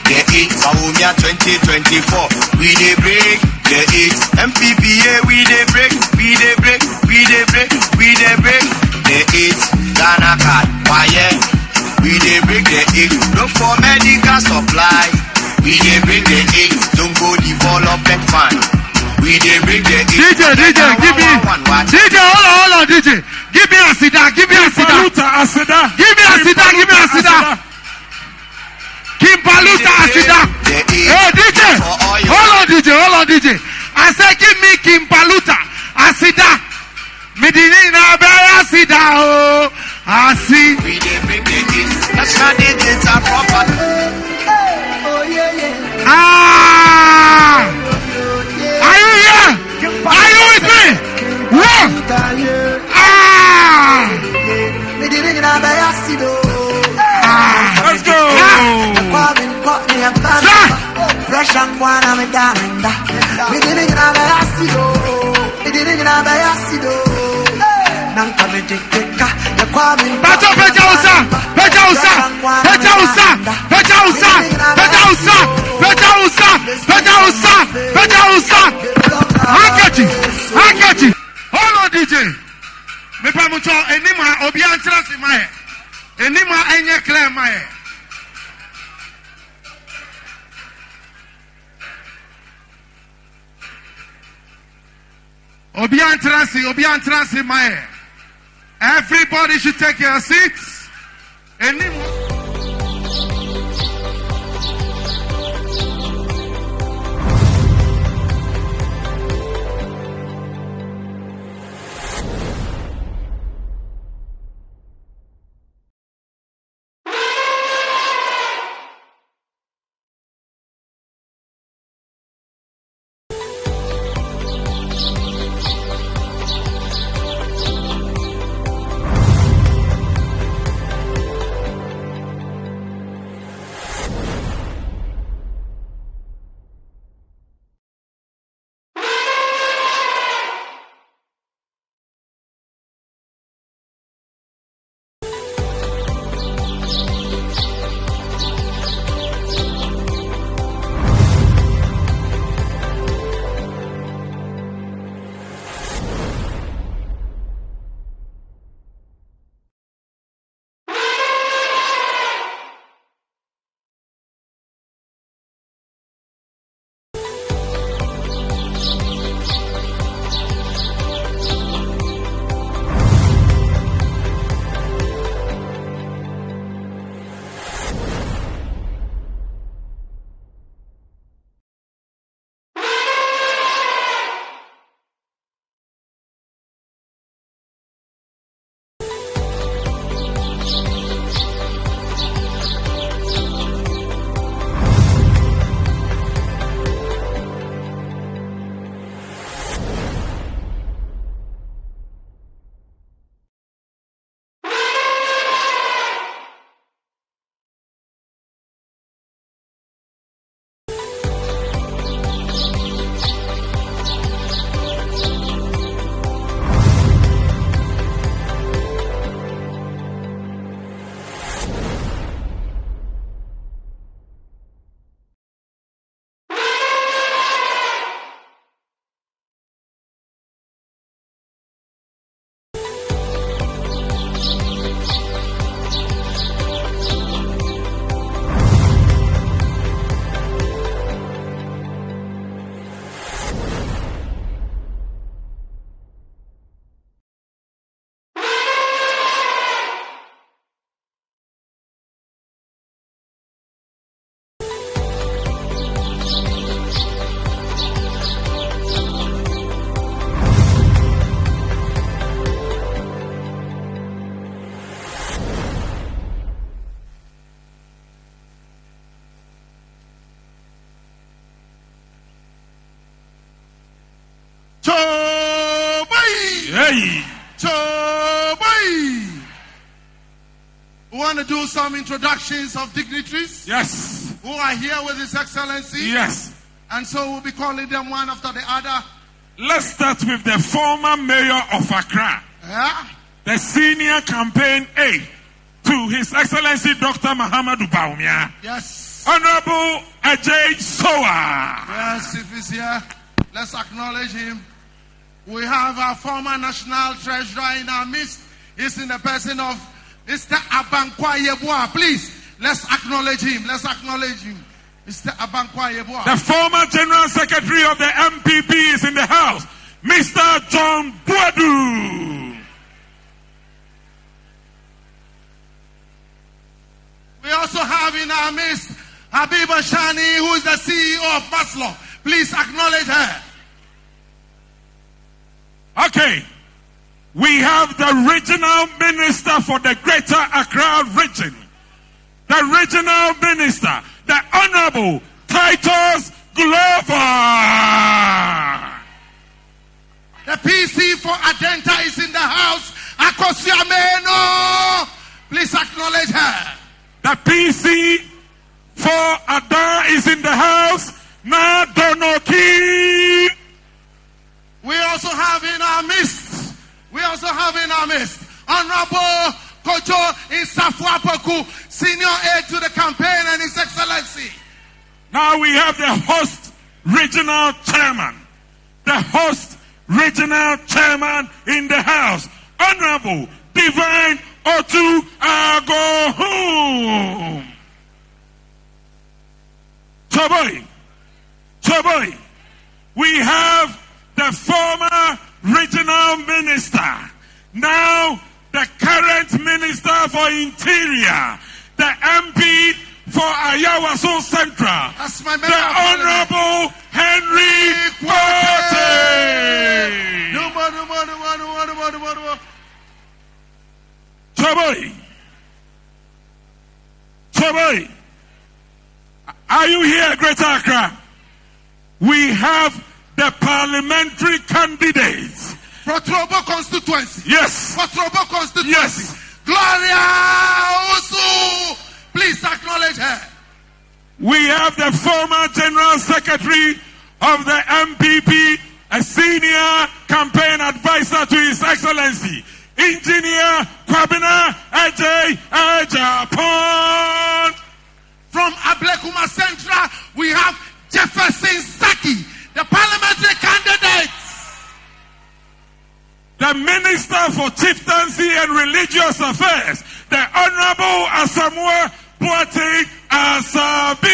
the 8. Bawumia 2024. We dey break the 8. MPPA we dey break. We dey break. We dey break. We dey break the 8. Ghana card. Why? We dey break the 8. Look for medical supply. We dey break the 8. Don't go development fund. We dey break the 8. DJ, give me. DJ, hold on, DJ. Give me a sida. Give me a sida. Give me a sida. Give me a sida. Kimpaluta asida. Hey, DJ. Hold on, DJ. I said, give me Kimpaluta asida. Medina Bay asida. Oh, I see. We dey break the 8. That's how they get our proper. Are you here? Are you with me? What? Let's go. Hold on, DJ. Me pamucho enima obi antra si mae. Enima enye clear mae. Obi antra si mae. Everybody should take your seats. Enima. We want to do some introductions of dignitaries. Yes. Who are here with His Excellency. Yes. And so we'll be calling them one after the other. Let's start with the former mayor of Accra. Yeah. The senior campaign aide to His Excellency Dr. Mahama Bawumia. Yes. Honorable Ajay Soa. Yes, if he's here, let's acknowledge him. We have our former national treasurer in our midst. He's in the person of Mr. Abankwa Yeboah. Please, let's acknowledge him. Let's acknowledge him. Mr. Abankwa Yeboah. The former General Secretary of the MPP is in the house. Mr. John Boadu. We also have in our midst Habiba Shani, who is the CEO of Maslow. Please acknowledge her. Okay. We have the regional minister for the Greater Accra region. The regional minister, the Honorable Titus Glover. The PC for Adenta is in the house. Akosiameno. Please acknowledge her. The PC for Ada is in the house. Nadonoki. We also have in our midst Honorable Kojo Isafuapoku, Senior Aide to the campaign and His Excellency. Now we have the host regional chairman. The host regional chairman in the house. Honorable Divine Otu Agohum. Choboy. We have the former regional minister, now the current minister for interior, the MP for Ayawaso Central, the Honorable Henry Volta. Choboy, are you here, Greater Accra? We have the parliamentary candidates. For Trobo constituency. Yes. For Trobo constituency. Yes. Gloria Osu. Please acknowledge her. We have the former General Secretary of the MPP, a senior campaign advisor to His Excellency, Engineer Kwabena Ajay Ejapon. From Ablekuma Central, we have Jefferson Saki, the parliamentary candidates. The Minister for Chieftaincy and Religious Affairs, the Honorable Asamoah Boateng Asabi.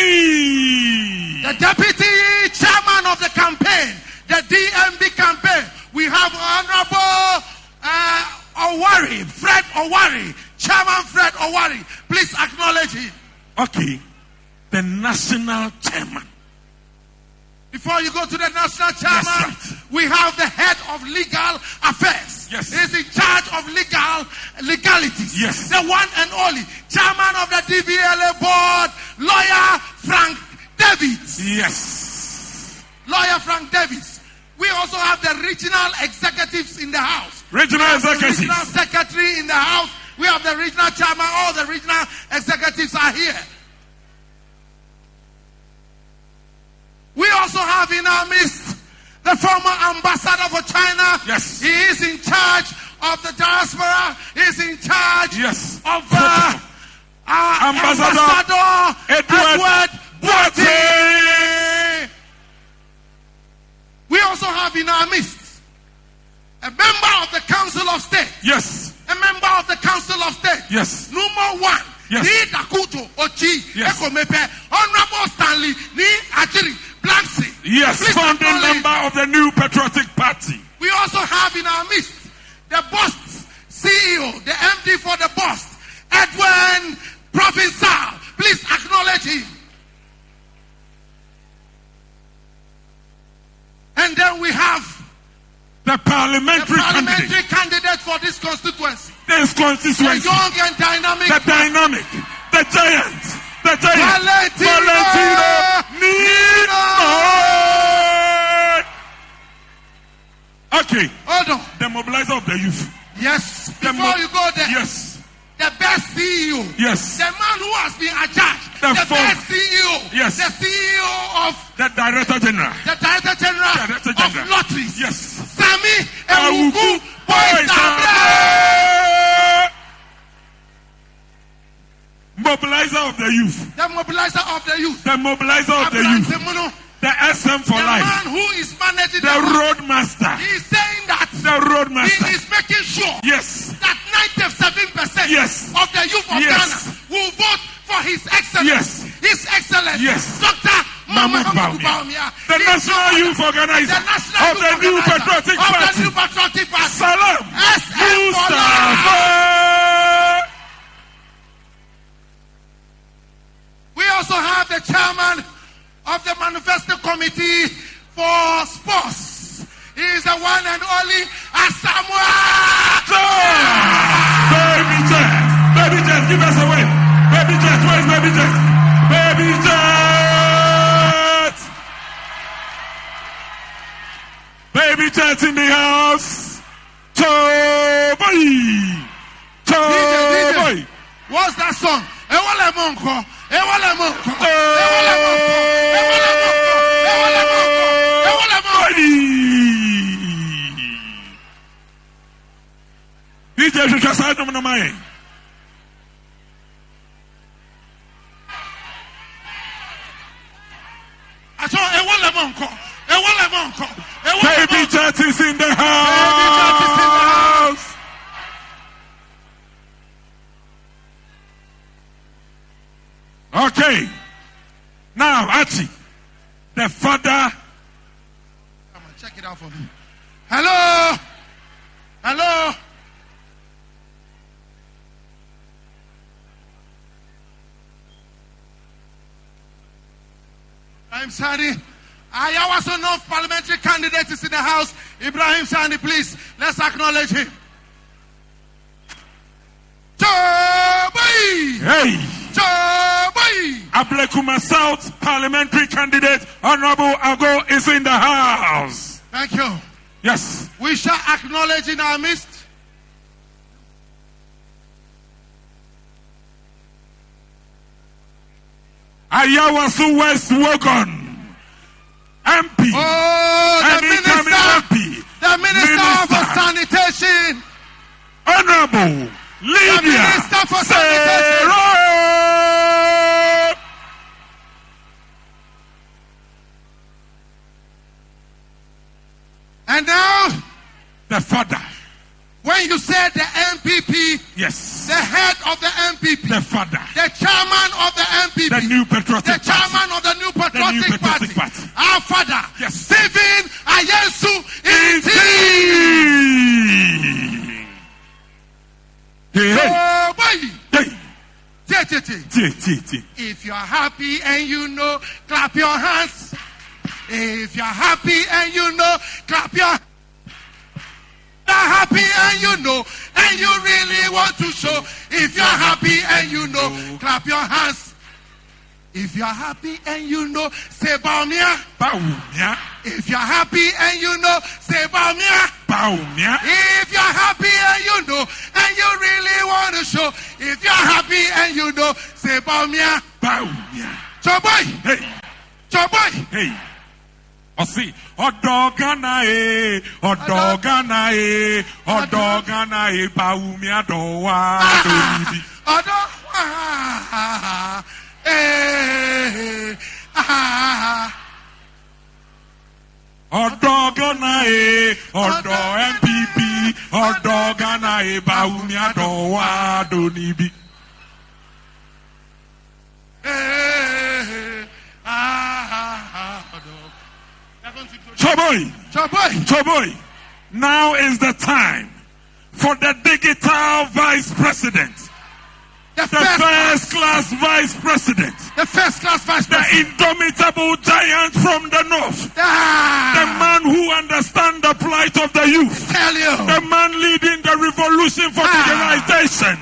The Deputy Chairman of the campaign, the DMB campaign, we have Honorable Fred Owari, Chairman Fred Owari. Please acknowledge him. Okay, the National Chairman. Before you go to the national chairman, yes, right. We have the head of legal affairs. Yes. He's in charge of legalities. Yes. The one and only chairman of the DVLA board, Lawyer Frank Davids. Yes. Lawyer Frank Davids. We also have the regional executives in the house. Regional executives. The regional secretary in the house. We have the regional chairman. All the regional executives are here. We also have in our midst the former ambassador for China. Yes. He is in charge of the diaspora. He is in charge of Ambassador Edward Boateng. We also have in our midst a member of the Council of State. Yes. A member of the Council of State. Yes. Number one. Yes. Ni Dakuto Ochi. Yes. Ekomepe. Honorable Stanley Ni Achiri. Blacksy. Yes, founding member of the New Patriotic Party. We also have in our midst the BOST CEO, the MD for the BOST, Edwin Provincial. Please acknowledge him. And then we have the parliamentary candidate for this constituency. This constituency. The young and dynamic. The dynamic. The giant. The giant. Valentino Nino. Okay. Hold on. The mobilizer of the youth. Yes. Before you go there. Yes. The best CEO. Yes. The man who has been adjudged. The best CEO. Yes. The CEO of. The Director General. The Director General. Of Lotteries. Yes. Sami Ewuku Boys. Mobilizer of the youth. The mobilizer of the youth. The mobilizer of the youth. The SM for life. The man who is managing the roadmaster. He is saying that the roadmaster. He is making sure yes. that 97% yes. of the youth of yes. Ghana will vote for His Excellency. Yes. His Excellency. Yes. Dr. Mahama Bawumia. The National Youth Organizer of the New Patriotic Party. Salam. Mustafa. We also have the chairman of the Manifesto Committee for Sports. He is the one and only Asamoah. Baby Jet. Baby Jet, give us away. Baby Jet, where is Baby Jet? Baby Jet. Baby Jet in the house. DJ. What's that song? Ewale Monko. Ewale Monko. Ewale Monko. Ewale Monko. Ewale Monko. Ewale Monko. DJ Shukasa no mai. Aso Ewale Monko. Ewale Monko. Baby Jet is in the house. Baby Jet is in the house. Okay. Now, Archie, the father. Come on, check it out for me. Hello. Hello. I'm Sani. I also know parliamentary candidate is in the house. Ibrahim Sani, please. Let's acknowledge him. Hey. Ablekuma South parliamentary candidate Honorable Ago is in the house. Thank you. Yes. We shall acknowledge in our midst Ayawasu West Wogon MP. Oh, the Minister for Sanitation. Honorable Lydia. The Minister for Sanitation. And now, the father. When you said the MPP, yes, the head of the MPP, the father, the chairman of the MPP, the New Patriotic the chairman of the New Patriotic Party, our father, yes, Stephen Ayesu Inti. If you're happy and you know, clap your hands. If you're happy and you know, clap your hands. Happy and you know, and you really want to show. If you're happy and you know, clap your hands. If you're happy and you know, say Bawumia. Bawumia. If you're happy and you know, say Bawumia. Bawumia. If you're happy and you know, and you really want to show. If you're happy and you know, say Bawumia. Bawumia. Choboy. Hey. Choboy. Hey. Osi, Odogana Odogana Odogana Bawumia dowa donibi. Odogana Odo MPP Odogana Bawumia dowa donibi. Choboy. Now is the time for the digital vice president. The first class vice president. The first class vice president. The indomitable giant from the north. The man who understands the plight of the youth. Tell you. The man leading the revolution for digitalization.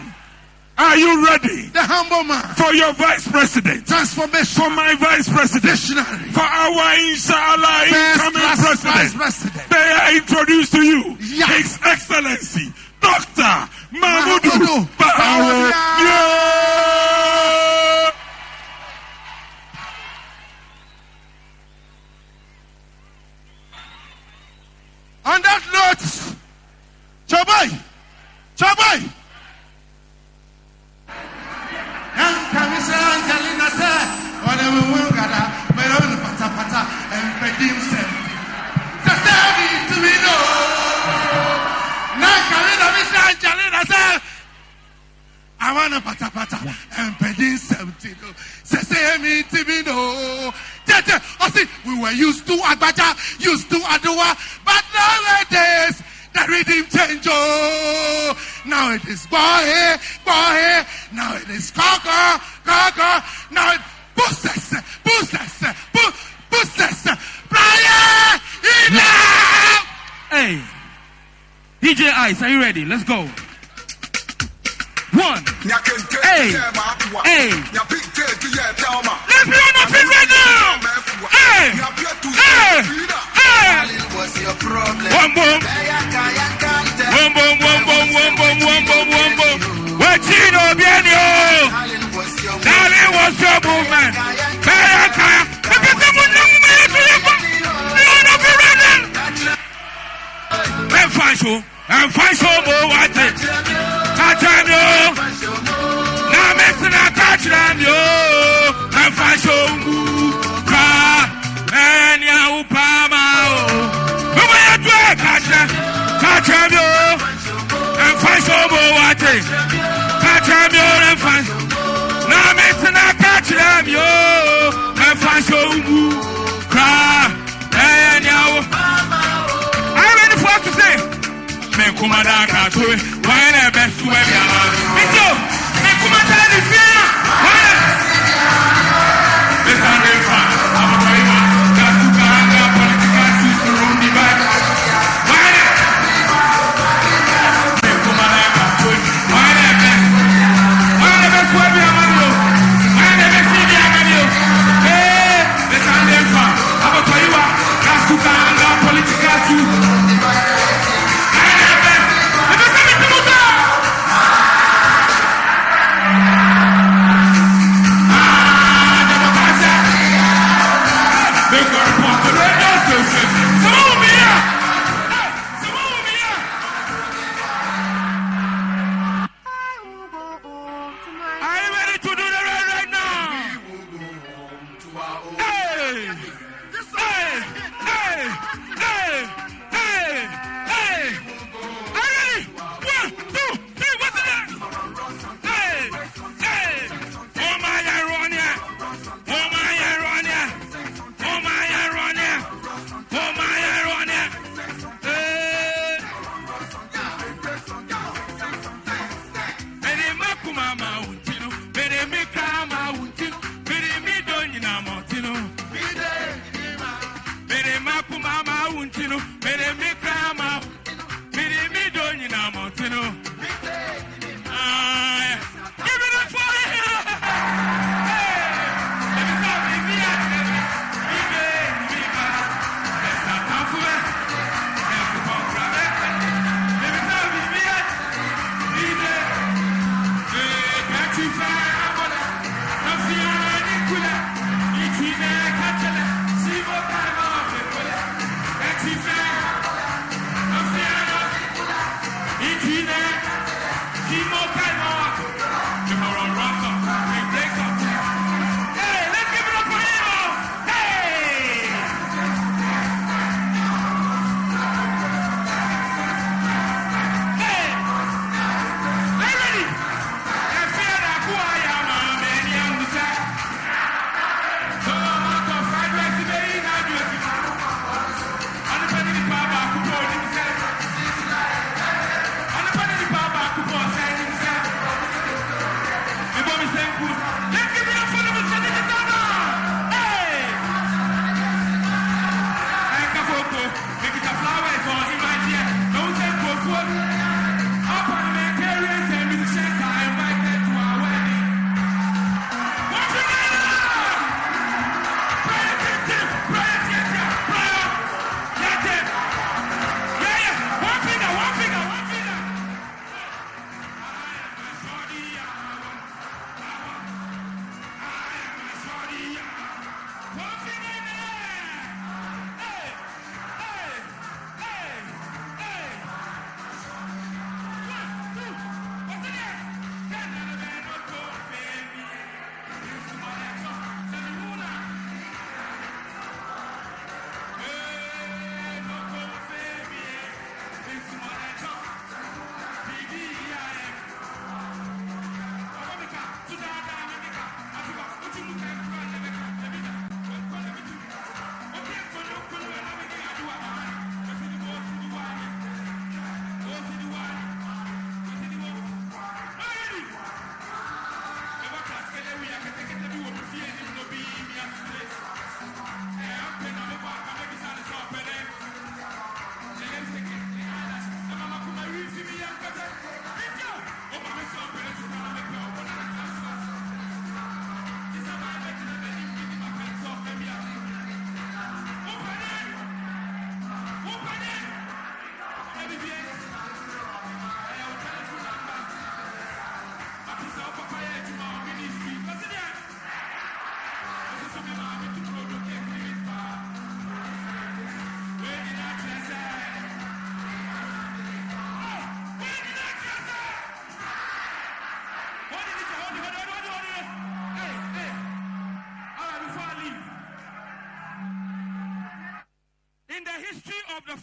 Are you ready? The humble man. For your vice president. Transformation. For my vice president. Missionary. For our inshallah incoming president. They are introduced to you. Yeah. His Excellency Dr. Mahama Bawumia. On that note, Choboy. Choboy. Ghana pata pata. And Pedin 70. Say me Timino. We were used to Agbaja, used to Adua, but nowadays the rhythm change. Oh, now it is boy, now it is Kaka, now it Busses, Brian, enough! Hey, DJ Ice, are you ready? Let's go. 1. Hey. Let's be on the field right now. Hey. One boom. What you know, Bienio? Darling, what's your movement? I'm fine, so what it? Catch them, yo. Now, missing, I catch them, yo. I'm fine, so and ya, Upama. Who are you doing? Catch them, yo. I'm fine, so what it? Catch them, yo. I'm fine. Now, missing, I catch them, yo. I'm fine, so and ya. I'm ready for us to say. Kumada katwe wana best we biama mito kumada ni fia wana besande fa abotaiwa kasukanga political system di ba wana kumada katwe wana best we biama yo wana best we biama yo besande fa abotaiwa kasukanga political system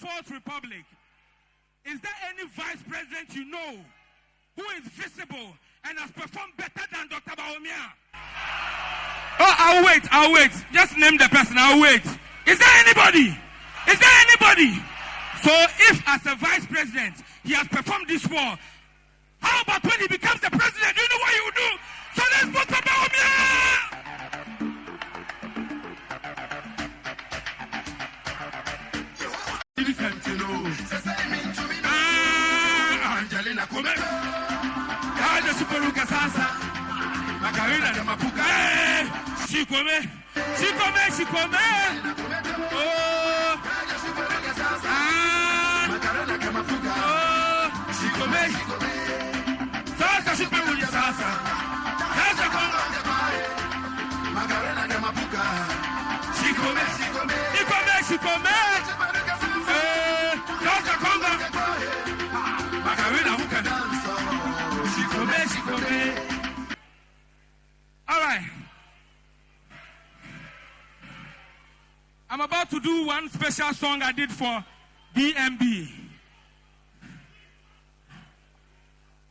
Fourth Republic, is there any vice president you know who is visible and has performed better than Dr. Bawumia? Oh, I'll wait. Just name the person, I'll wait. Is there anybody? So if as a vice president, he has performed this war, how about when he becomes the president? Do you know what he will do? So let's vote for Bawumia! Angelina Come. Yaje superuka sasa. Makarina na mapuka. She come. Oh. Makarina na mapuka. Oh. She come. Sasa superuka sasa. Sasa come. Makarina na mapuka. She come. Sasa come. All right. I'm about to do one special song I did for DMB.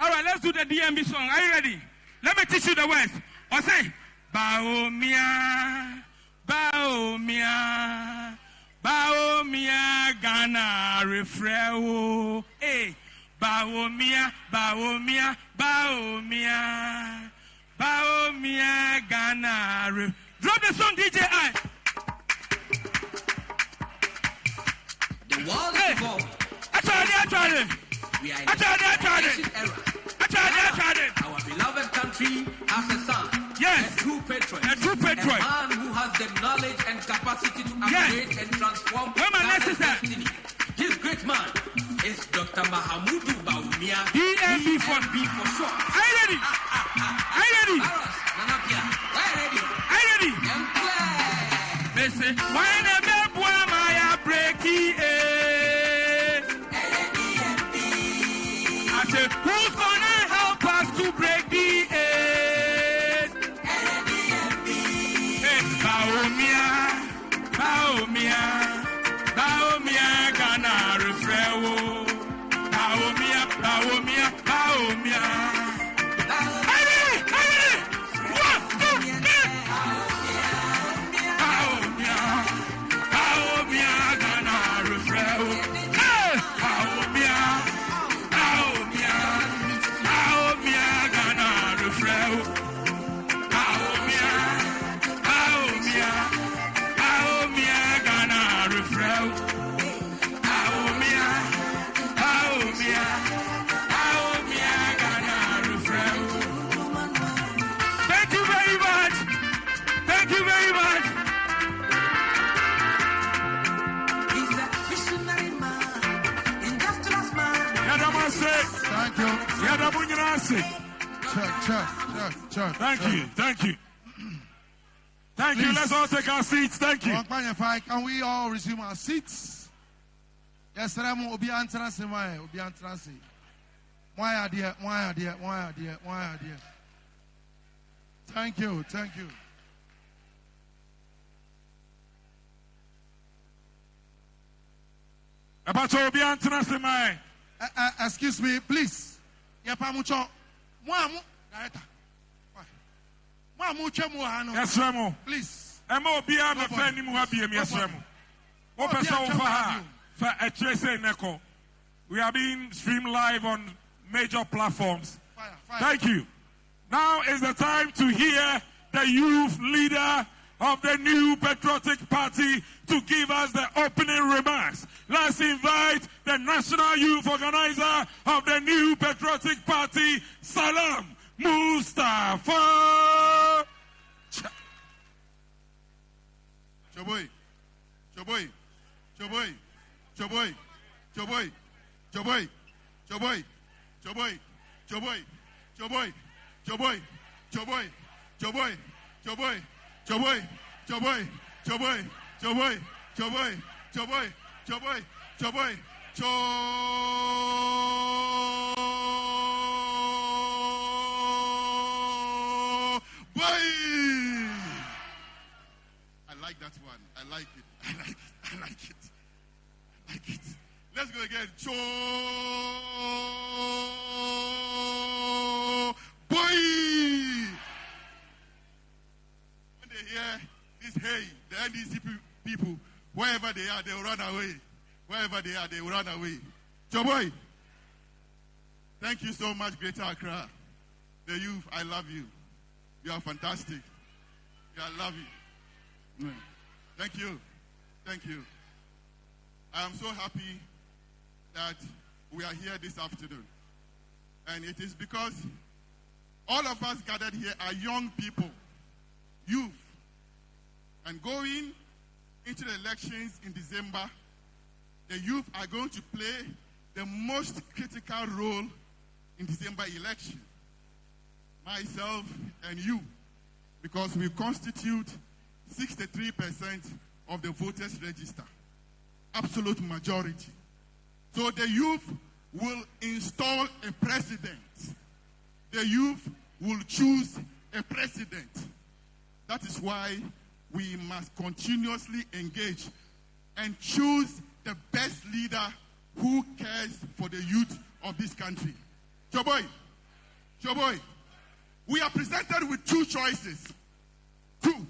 All right, let's do the DMB song. Are you ready? Let me teach you the words. I'll say, Bawumia, Bawumia, Bawumia, Ghana, refreo. Hey. Bawumia, Bawumia, Bawumia, Bawumia, Ghana. Drop the song, DJ I. The world is evolving. I tried it. We are in I tried it. Our beloved country has a son. Yes. A true patriot. A man who has the knowledge and capacity to upgrade and transform Ghana's destiny. This great man is Dr. Mahama Bawumia. DMB for short. Are you ready? Are you ready? Listen, why never Maya breaky? I said, who's gonna help us to break the edge? Bawumia, Bawumia. Bawumia, Ghana, refreo. Bawumia, Bawumia, Bawumia. Hey! 1, 2, 3. Bawumia, Bawumia, Ghana, refreo. Hey! Bawumia, Bawumia, Bawumia, Ghana, refreo. Bawumia, Bawumia, Bawumia, Ghana, refreo. Thank you very much. He's a visionary man, industrious man. Thank you. Check. Thank you. Please. Let's all take our seats. Thank you. Can we all resume our seats? Yes, Ramo, Obi Antrasi, Obi Antrasi. Why, dear. Thank you. About Obi Antrasi, my. Excuse me, please. Yapamucho. Director. Yes, Ramo. Please. Emo Bia me fani mu abie me Ramo. What person over her for a trace neko. We are being streamed live on major platforms. Fire. Thank you. Now is the time to hear the youth leader of the new patriotic party to give us the opening remarks. Let's invite the national youth organizer of the new patriotic party, Salam Mustafa. Choboy. I like that one. I like it. Let's go again. Cho boy. When they hear this, hey, the NDC people, wherever they are, they will run away. Wherever they are, they will run away. Cho boy. Thank you so much, Greater Accra. The youth, I love you. You are fantastic. I love you. Thank you. Thank you. I am so happy that we are here this afternoon. And it is because all of us gathered here are young people, youth. And going into the elections in December, the youth are going to play the most critical role in December election. Myself and you, because we constitute 63% of the voters register. Absolute majority. So the youth will install a president. The youth will choose a president. That is why we must continuously engage and choose the best leader who cares for the youth of this country. Choboy, we are presented with two choices. Two.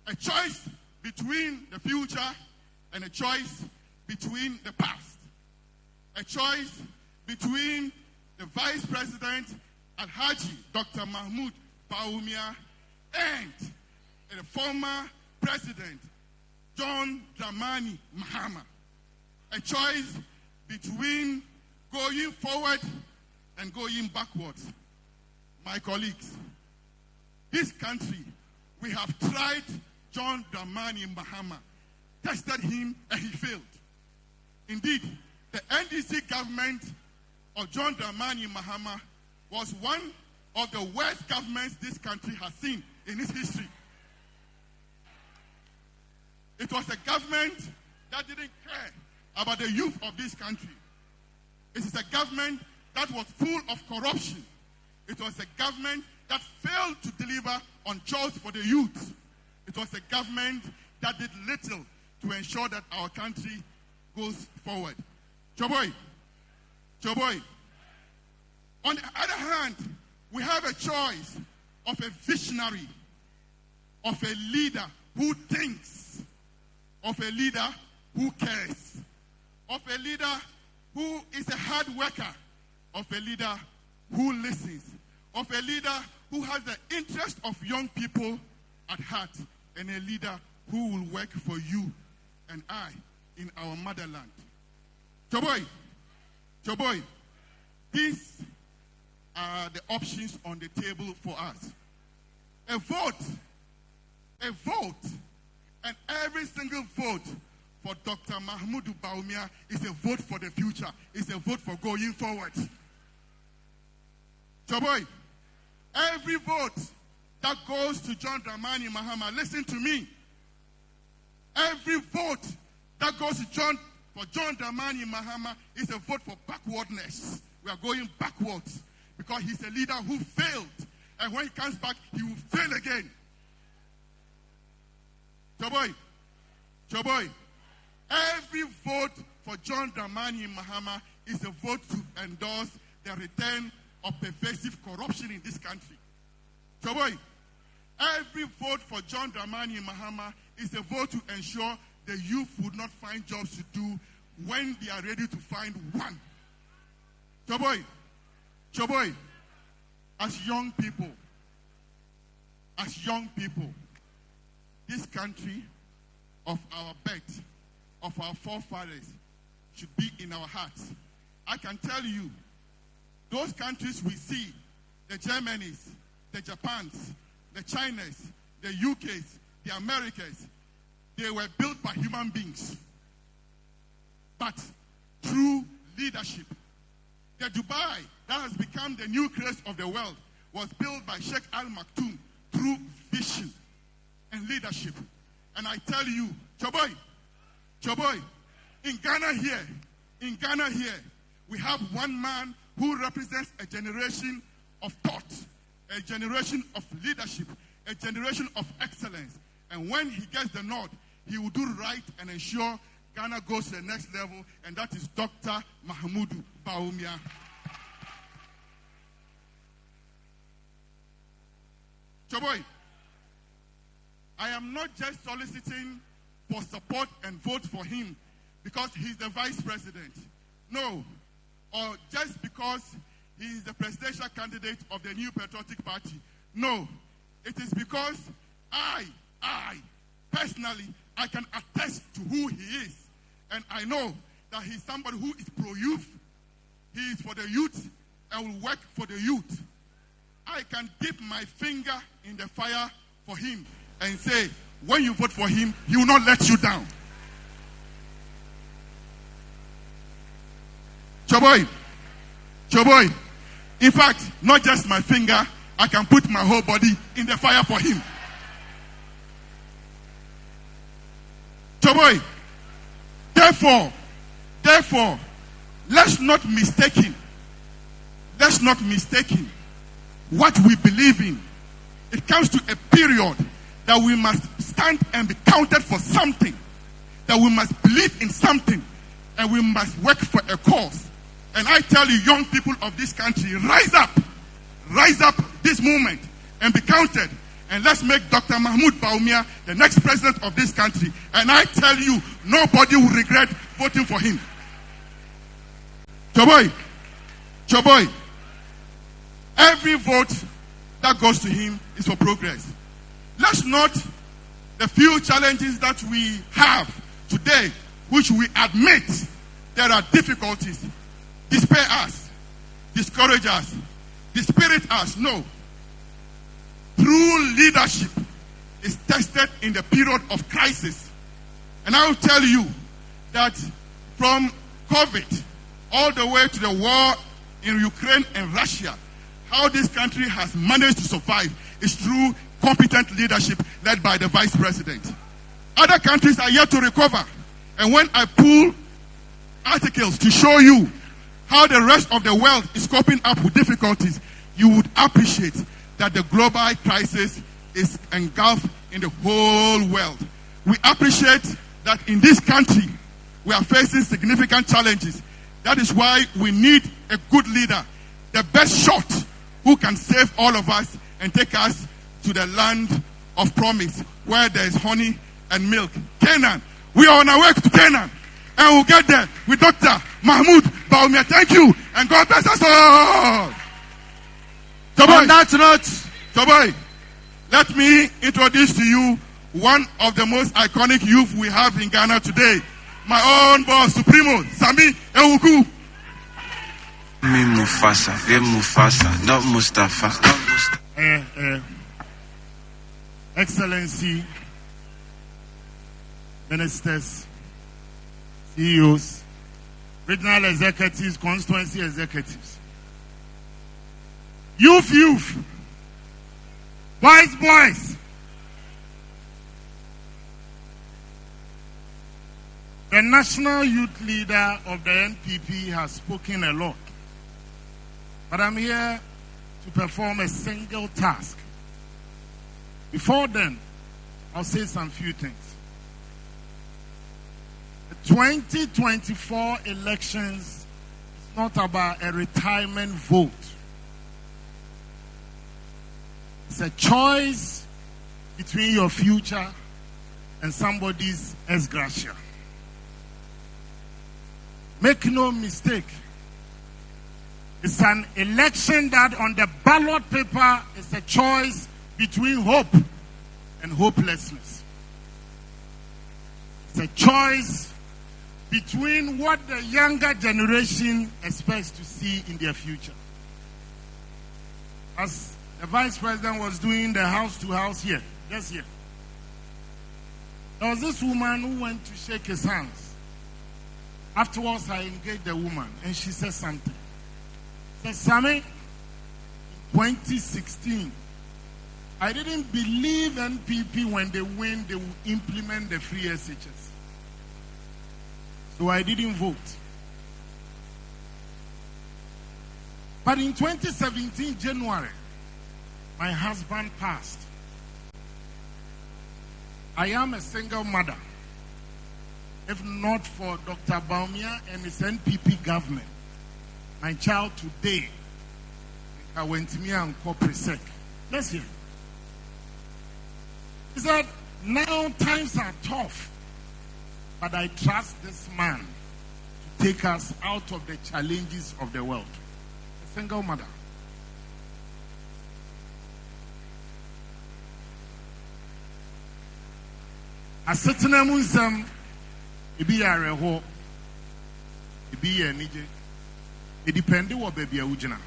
A choice between the future and a choice between the past. A choice between the Vice President Alhaji Dr. Mahmoud Bawumia and the former President John Dramani Mahama. A choice between going forward and going backwards. My colleagues, this country, we have tried John Dramani Mahama, tested him, and he failed. Indeed, the NDC government of John Dramani Mahama was one of the worst governments this country has seen in its history. It was a government that didn't care about the youth of this country. It is a government that was full of corruption. It was a government that failed to deliver on jobs for the youth. It was a government that did little to ensure that our country goes forward. Choboy. On the other hand, we have a choice of a visionary, of a leader who thinks, of a leader who cares, of a leader who is a hard worker, of a leader who listens, of a leader who has the interest of young people at heart, and a leader who will work for you and I in our motherland. Choboy, these are the options on the table for us. A vote, and every single vote for Dr. Mahmoud Bawumia is a vote for the future, is a vote for going forward. Choboy, every vote that goes to John Dramani Mahama, listen to me. Every vote that goes to John Dramani Mahama is a vote for backwardness. We are going backwards because he's a leader who failed. And when he comes back, he will fail again. Choboy, every vote for John Dramani Mahama is a vote to endorse the return of pervasive corruption in this country. Choboy, every vote for John Dramani Mahama is a vote to ensure the youth would not find jobs to do when they are ready to find one. Choboy, as young people, this country of our birth, of our forefathers, should be in our hearts. I can tell you, those countries we see, the Germanys, the Japans, the Chinas, the UKs, the Americas, they were built by human beings. But through leadership. The Dubai, that has become the new craze of the world, was built by Sheikh Al Maktoum through vision and leadership. And I tell you, Choboy, in Ghana here, we have one man who represents a generation of thought, a generation of leadership, a generation of excellence. And when he gets the nod, he will do right and ensure Ghana goes to the next level, and that is Dr. Mahama Bawumia. Choboy, I am not just soliciting for support and vote for him because he's the vice president. No. Or just because he is the presidential candidate of the New Patriotic Party. No. It is because I personally, I can attest to who he is. And I know that he's somebody who is pro-youth. He is for the youth and will work for the youth. I can dip my finger in the fire for him and say, when you vote for him, he will not let you down. Choboy. In fact, not just my finger, I can put my whole body in the fire for him. Choboy. Therefore, let's not mistake him. Let's not mistake him. What we believe in. It comes to a period that we must stand and be counted for something. That we must believe in something. And we must work for a cause. And I tell you, young people of this country, rise up this moment and be counted. And let's make Dr. Mahama Bawumia the next president of this country. And I tell you, nobody will regret voting for him. Choboy, every vote that goes to him is for progress. Let's not, the few challenges that we have today, which we admit there are difficulties, despair us, discourage us, dispirit us. No. True leadership is tested in the period of crisis. And I will tell you that from COVID all the way to the war in Ukraine and Russia, how this country has managed to survive is through competent leadership led by the vice president. Other countries are yet to recover. And when I pull articles to show you how the rest of the world is coping up with difficulties, you would appreciate that the global crisis is engulfed in the whole world. We appreciate that in this country, we are facing significant challenges. That is why we need a good leader, the best shot who can save all of us and take us to the land of promise where there is honey and milk. Canaan. We are on our way to Canaan. And we'll get there with Dr. Mahama Bawumia. Thank you. And God bless us all. On that note, Choboy, let me introduce to you one of the most iconic youth we have in Ghana today. My own boss, Supremo, Sami Ewuku. Me Mufasa, not Mustafa. Excellency, ministers, CEOs, regional executives, constituency executives, youth, boys. The national youth leader of the NPP has spoken a lot. But I'm here to perform a single task. Before then, I'll say some few things. The 2024 elections is not about a retirement vote. It's a choice between your future and somebody's ex gratia. Make no mistake. It's an election that on the ballot paper is a choice between hope and hopelessness. It's a choice between what the younger generation expects to see in their future. As the vice president was doing the house to house here, just here, there was this woman who went to shake his hands. Afterwards, I engaged the woman and she said something. She said, Sammy, in 2016, I didn't believe NPP when they win, they will implement the free SHS. So I didn't vote. But in 2017, January, my husband passed. I am a single mother. If not for Dr. Bawumia and his NPP government, my child today, I went to me and called Presec. Let's hear. He said, now times are tough, but I trust this man to take us out of the challenges of the world. A single mother. Asetena mu nsam ebi yɛ awerɛhoɔ ebi yɛ anigye edipɛnde wɔ baabi a wogyina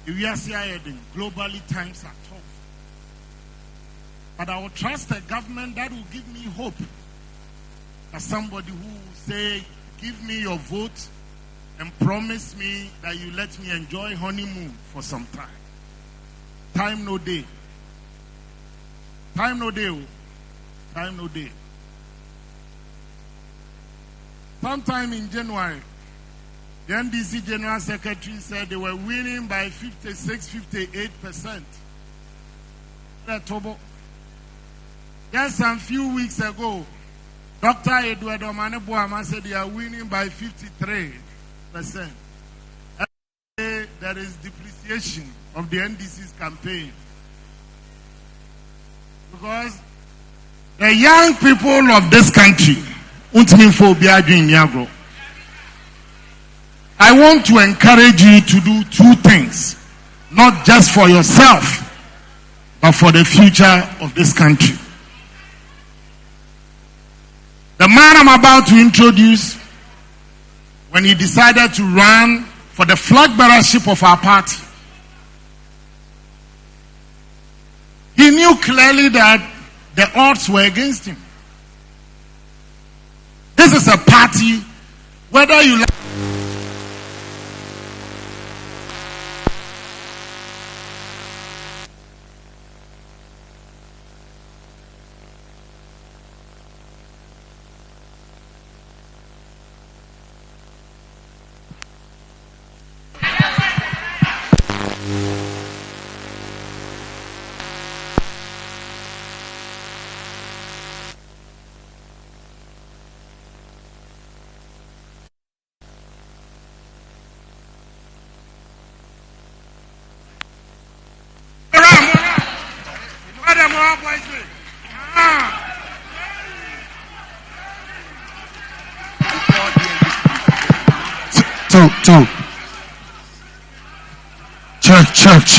ewiase ayɛ den globally times are tough, but I will trust a government that will give me hope, as somebody who will say give me your vote and promise me that you let me enjoy honeymoon for some time. Time no day. Time no day. Time no day. Sometime in January, the NDC General Secretary said they were winning by 56-58%. Just some few weeks ago, Dr. Edward Omanebuama said they are winning by 53%. Every day there is depreciation of the NDC's campaign. Because the young people of this country, I want to encourage you to do two things, not just for yourself, but for the future of this country. The man I'm about to introduce, when he decided to run for the flag bearership of our party, he knew clearly that the odds were against him. This is a party, whether you like check.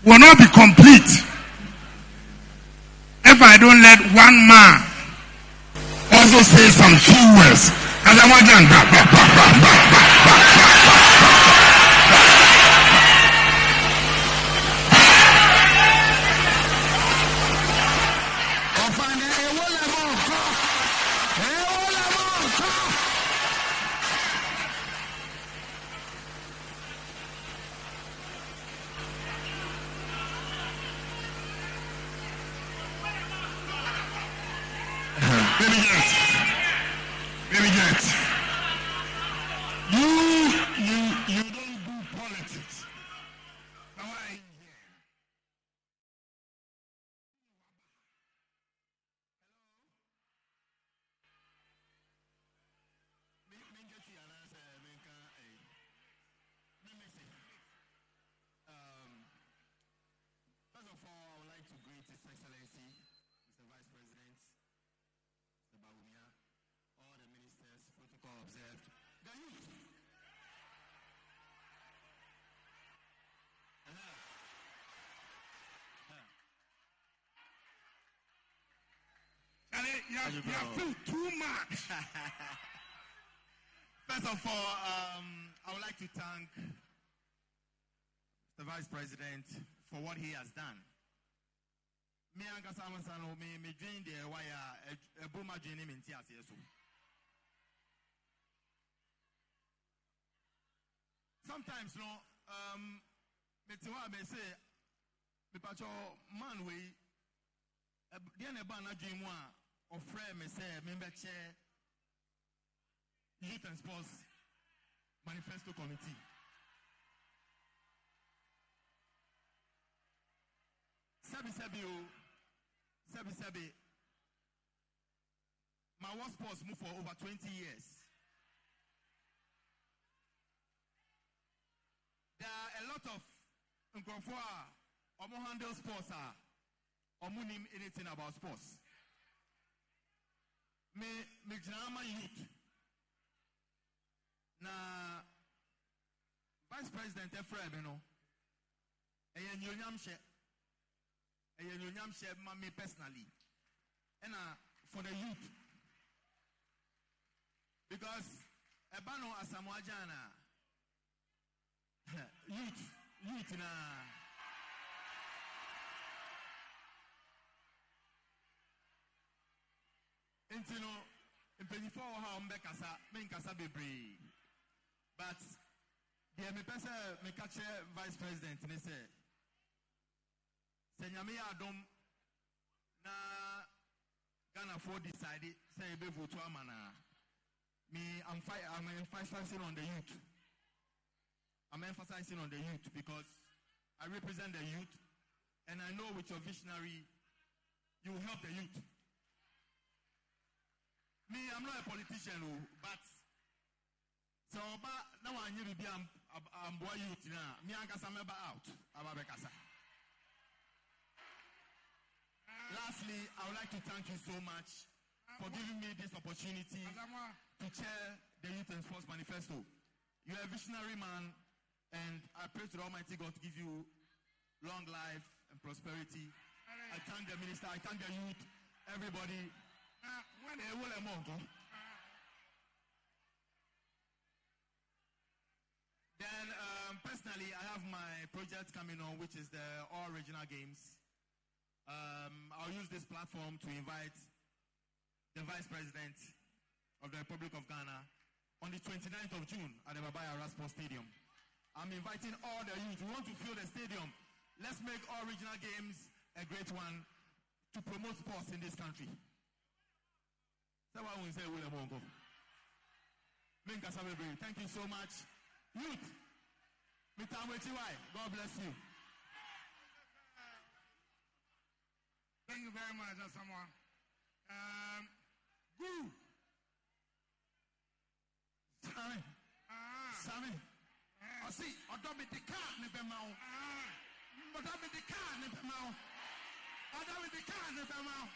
will not be complete if I don't let one man also say some few words. Baby Jet. You don't do politics. Now why are you here? First of all, I would like to greet His Excellency, Mr. Vice President, Mr. Bawumia, all the ministers, protocol observed, the youth. You have feel too much. First of all, I would like to thank the Vice President for what he has done. Me and Kasamasano, me dream the wire a boomer dream in Tiasu. Sometimes, no, me say, me pacho man we, the banana dream one. Or friend me say member chair Youth and Sports Manifesto Committee. Sabi. My war sports move for over 20 years. There are a lot of Nkrofo or handle sports or name anything about sports. Me drama youth. Na Vice President Ephraim, you know. And you share me personally. And for the youth. Because Ebano Asamoajana youth na Intino, in 24 how men kasa bebre. But the MPS me catch Vice President ne say Senyame Adom na Ghana for decided say be vote to amana. I'm emphasizing on the youth. I'm emphasizing on the youth because I represent the youth and I know with your visionary you will help the youth. Me, I'm not a politician, but so now I need to be boy youth now. Me and Kasa member out. Lastly, I would like to thank you so much for giving me this opportunity to chair the Youth and Sports Manifesto. You are a visionary man, and I pray to the Almighty God to give you long life and prosperity. I thank the minister, I thank the youth, everybody. Then personally, I have my project coming on, which is the All Regional Games. I'll use this platform to invite the Vice President of the Republic of Ghana on the 29th of June at the Babaya Raspo Stadium. I'm inviting all the youth who want to fill the stadium. Let's make All Regional Games a great one to promote sports in this country. Thank you so much. Youth, God bless you. Thank you very much, Asamoah. Goo. Sammy. I see, I don't be the car, Nipemau. But I be the car, Nipemau. I don't be the car, Nipemau.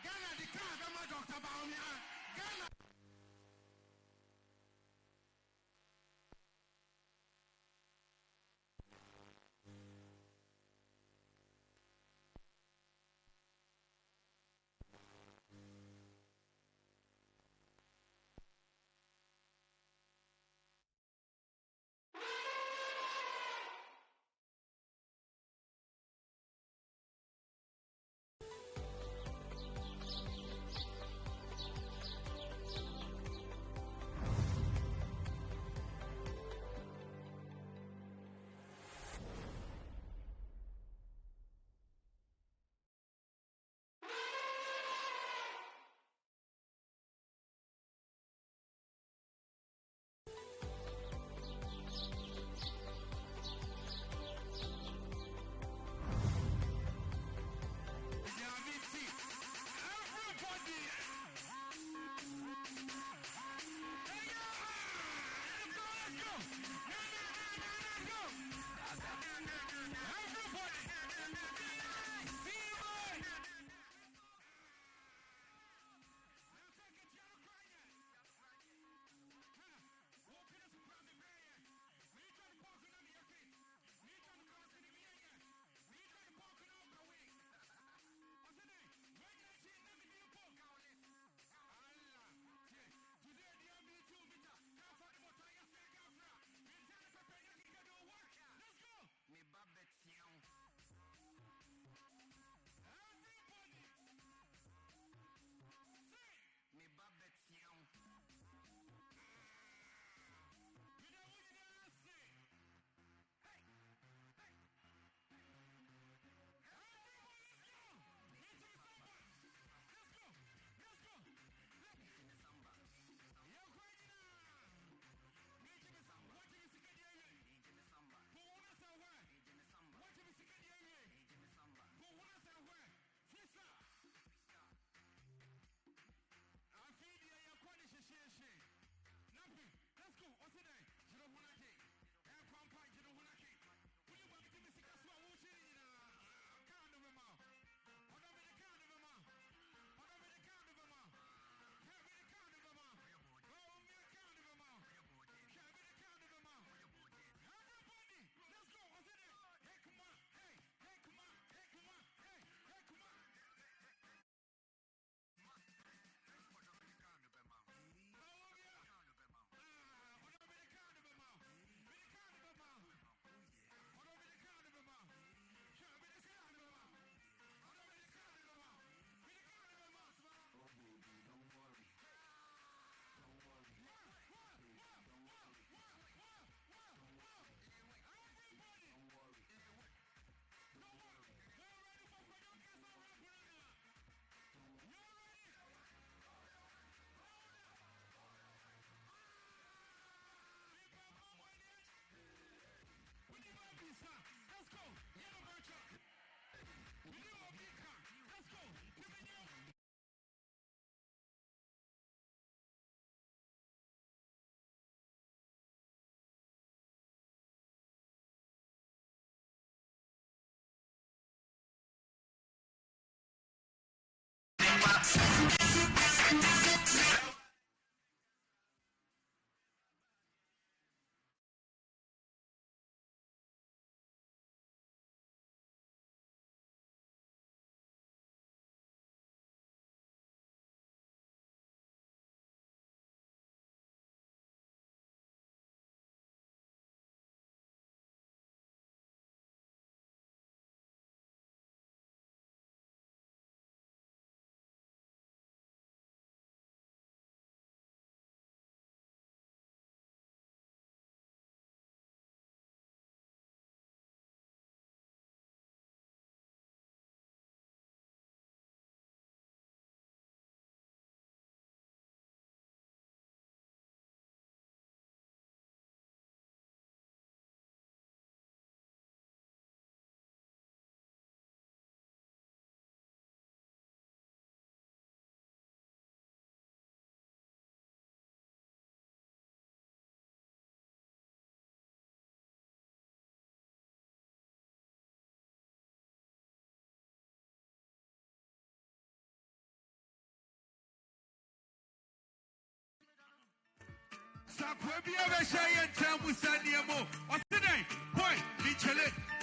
Ghana, the car, Dr. Bawumia. Ghana.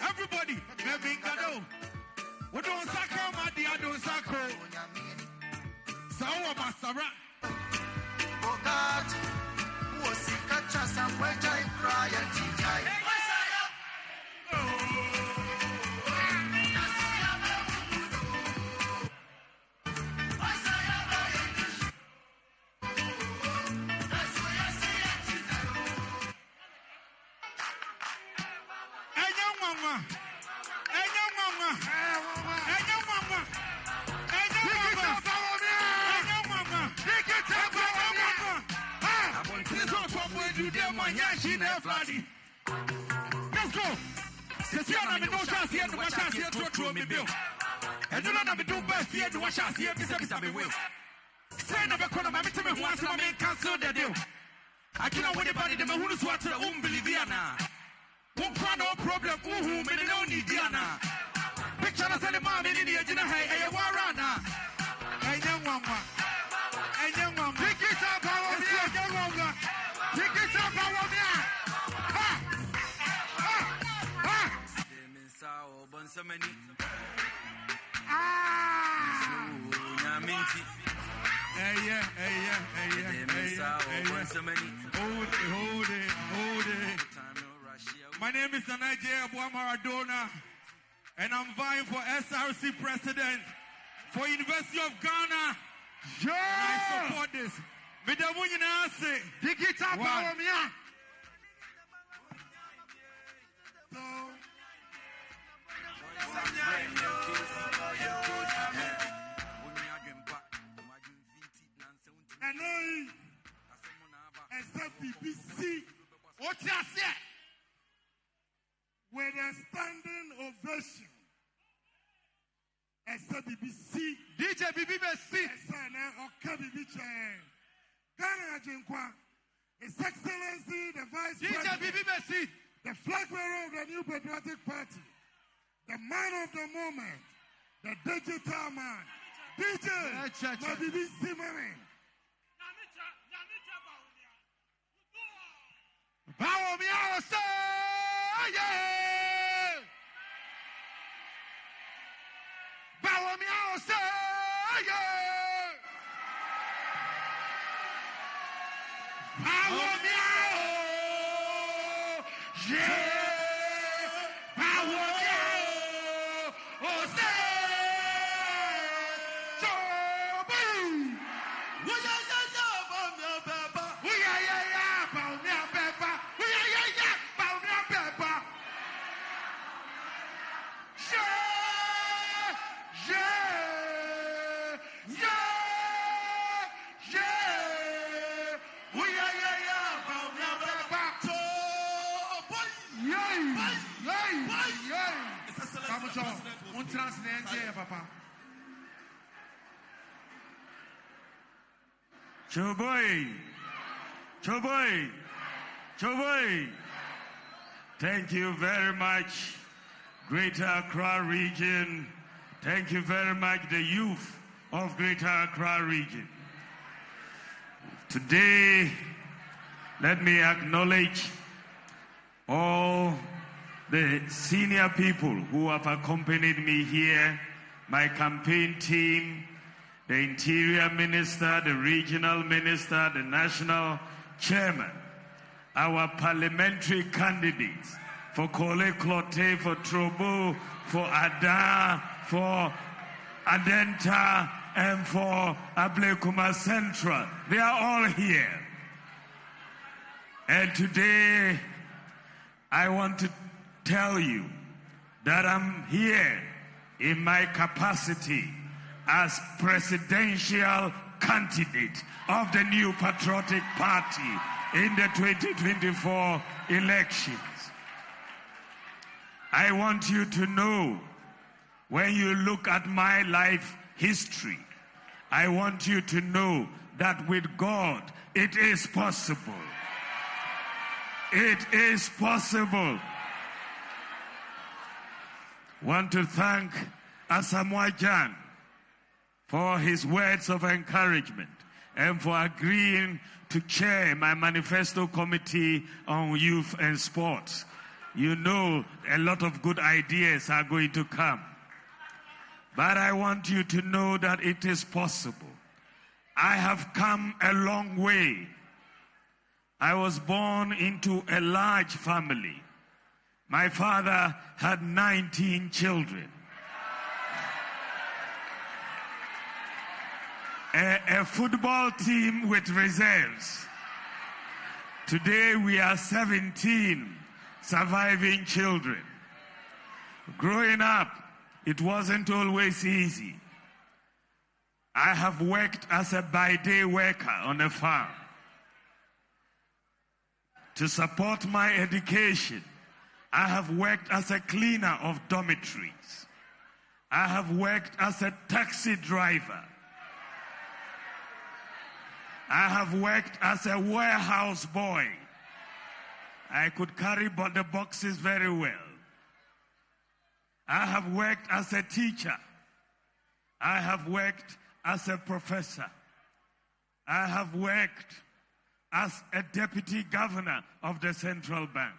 Everybody, we don't sacro, my dear, don't sacro. So, Masara. Oh God, who was in catch and where I cry and TJ. Let's go. I'm no chance here to watch us here to throw me bill. And you know, I'm doing best here to watch us here. Mr. Will. Say never come to my meeting once I may cancel the deal. I cannot wait about it. The man who's what Boliviana. Won't cry no problem. Who may know Diana. Picture us and the mom in the agenda. Hey, Warana. Hey, young mama. Hey, young mama. Pick it up, young mama. Pick it up, Bawumia. My name is Nanaje Maradona, and I'm vying for SRC president for University of Ghana. Yeah. I support this. Digital Bawumia. And I BBC What's that say? with a standing ovation. BBC DJ BBC. Ghana Jinkwa, His Excellency the Vice DJ President, BBC. the flag bearer of the New Patriotic Party, the man of the moment, the digital man, DJ, my BBC man. Bawumia say yeah. Bawumia say yeah. Bawumia yeah. Bawumia say so boom. Choboy. Thank you very much, Greater Accra region. Thank you very much, the youth of Greater Accra region. Today, let me acknowledge all the senior people who have accompanied me here, my campaign team, the Interior Minister, the Regional Minister, the National Chairman, our parliamentary candidates for Kole Klote, for Trobo, for Ada, for Adenta, and for Ablekuma Central. They are all here. And today, I want to tell you that I'm here in my capacity as presidential candidate of the New Patriotic Party in the 2024 elections. I want you to know, when you look at my life history, I want you to know that with God, it is possible. It is possible. Want to thank Asamoah Gyan for his words of encouragement and for agreeing to chair my manifesto committee on youth and sports. You know, a lot of good ideas are going to come. But I want you to know that it is possible. I have come a long way. I was born into a large family. My father had 19 children. A football team with reserves. Today we are 17 surviving children. Growing up, it wasn't always easy. I have worked as a by-day worker on a farm. To support my education, I have worked as a cleaner of dormitories. I have worked as a taxi driver. I have worked as a warehouse boy. I could carry the boxes very well. I have worked as a teacher. I have worked as a professor. I have worked as a deputy governor of the central bank,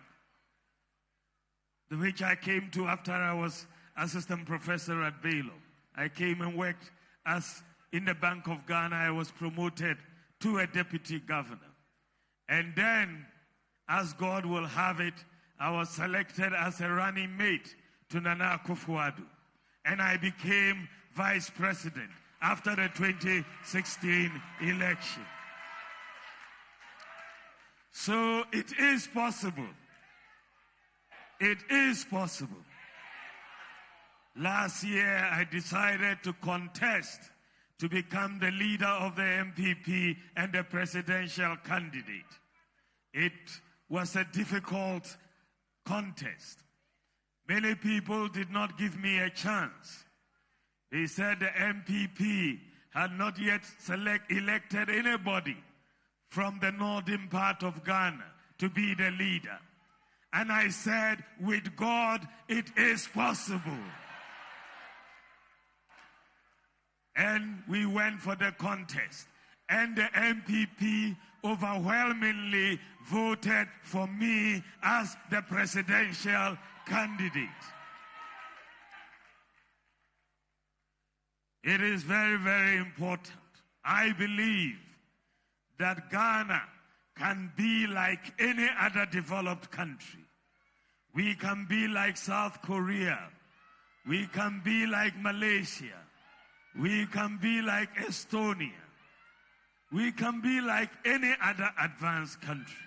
which I came to after I was assistant professor at Baylor. I came and worked as in the Bank of Ghana. I was promoted to a deputy governor. And then, as God will have it, I was selected as a running mate to Nana Akufo-Addo. And I became vice president after the 2016 election. So it is possible. It is possible. Last year, I decided to contest to become the leader of the MPP and the presidential candidate. It was a difficult contest. Many people did not give me a chance. They said the MPP had not yet elected anybody from the northern part of Ghana to be the leader. And I said, with God, it is possible. And we went for the contest. And the MPP overwhelmingly voted for me as the presidential candidate. It is very, very important. I believe that Ghana can be like any other developed country. We can be like South Korea. We can be like Malaysia. We can be like Estonia. We can be like any other advanced country.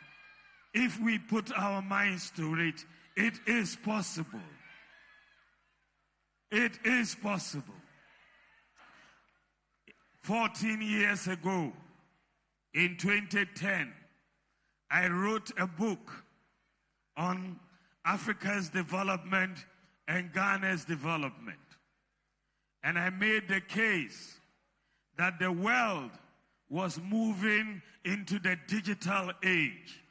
If we put our minds to it, it is possible. It is possible. 14 years ago, in 2010, I wrote a book on Africa's development and Ghana's development. And I made the case that the world was moving into the digital age.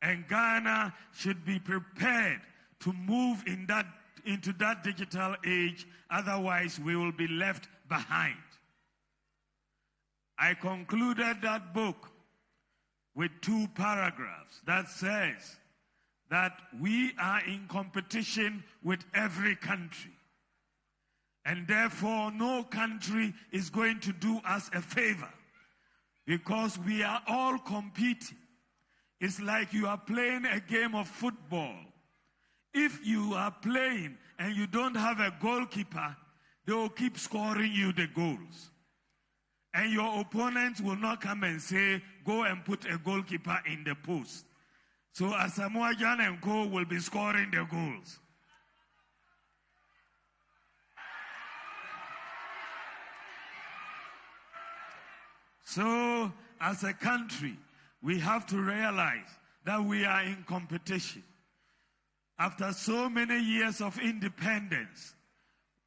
And Ghana should be prepared to move into that digital age, otherwise we will be left behind. I concluded that book with 2 paragraphs that says that we are in competition with every country. And therefore, no country is going to do us a favor because we are all competing. It's like you are playing a game of football. If you are playing and you don't have a goalkeeper, they will keep scoring you the goals. And your opponent will not come and say, go and put a goalkeeper in the post. So Asamoah Gyan and Co will be scoring the goals. So, as a country, we have to realize that we are in competition. After so many years of independence,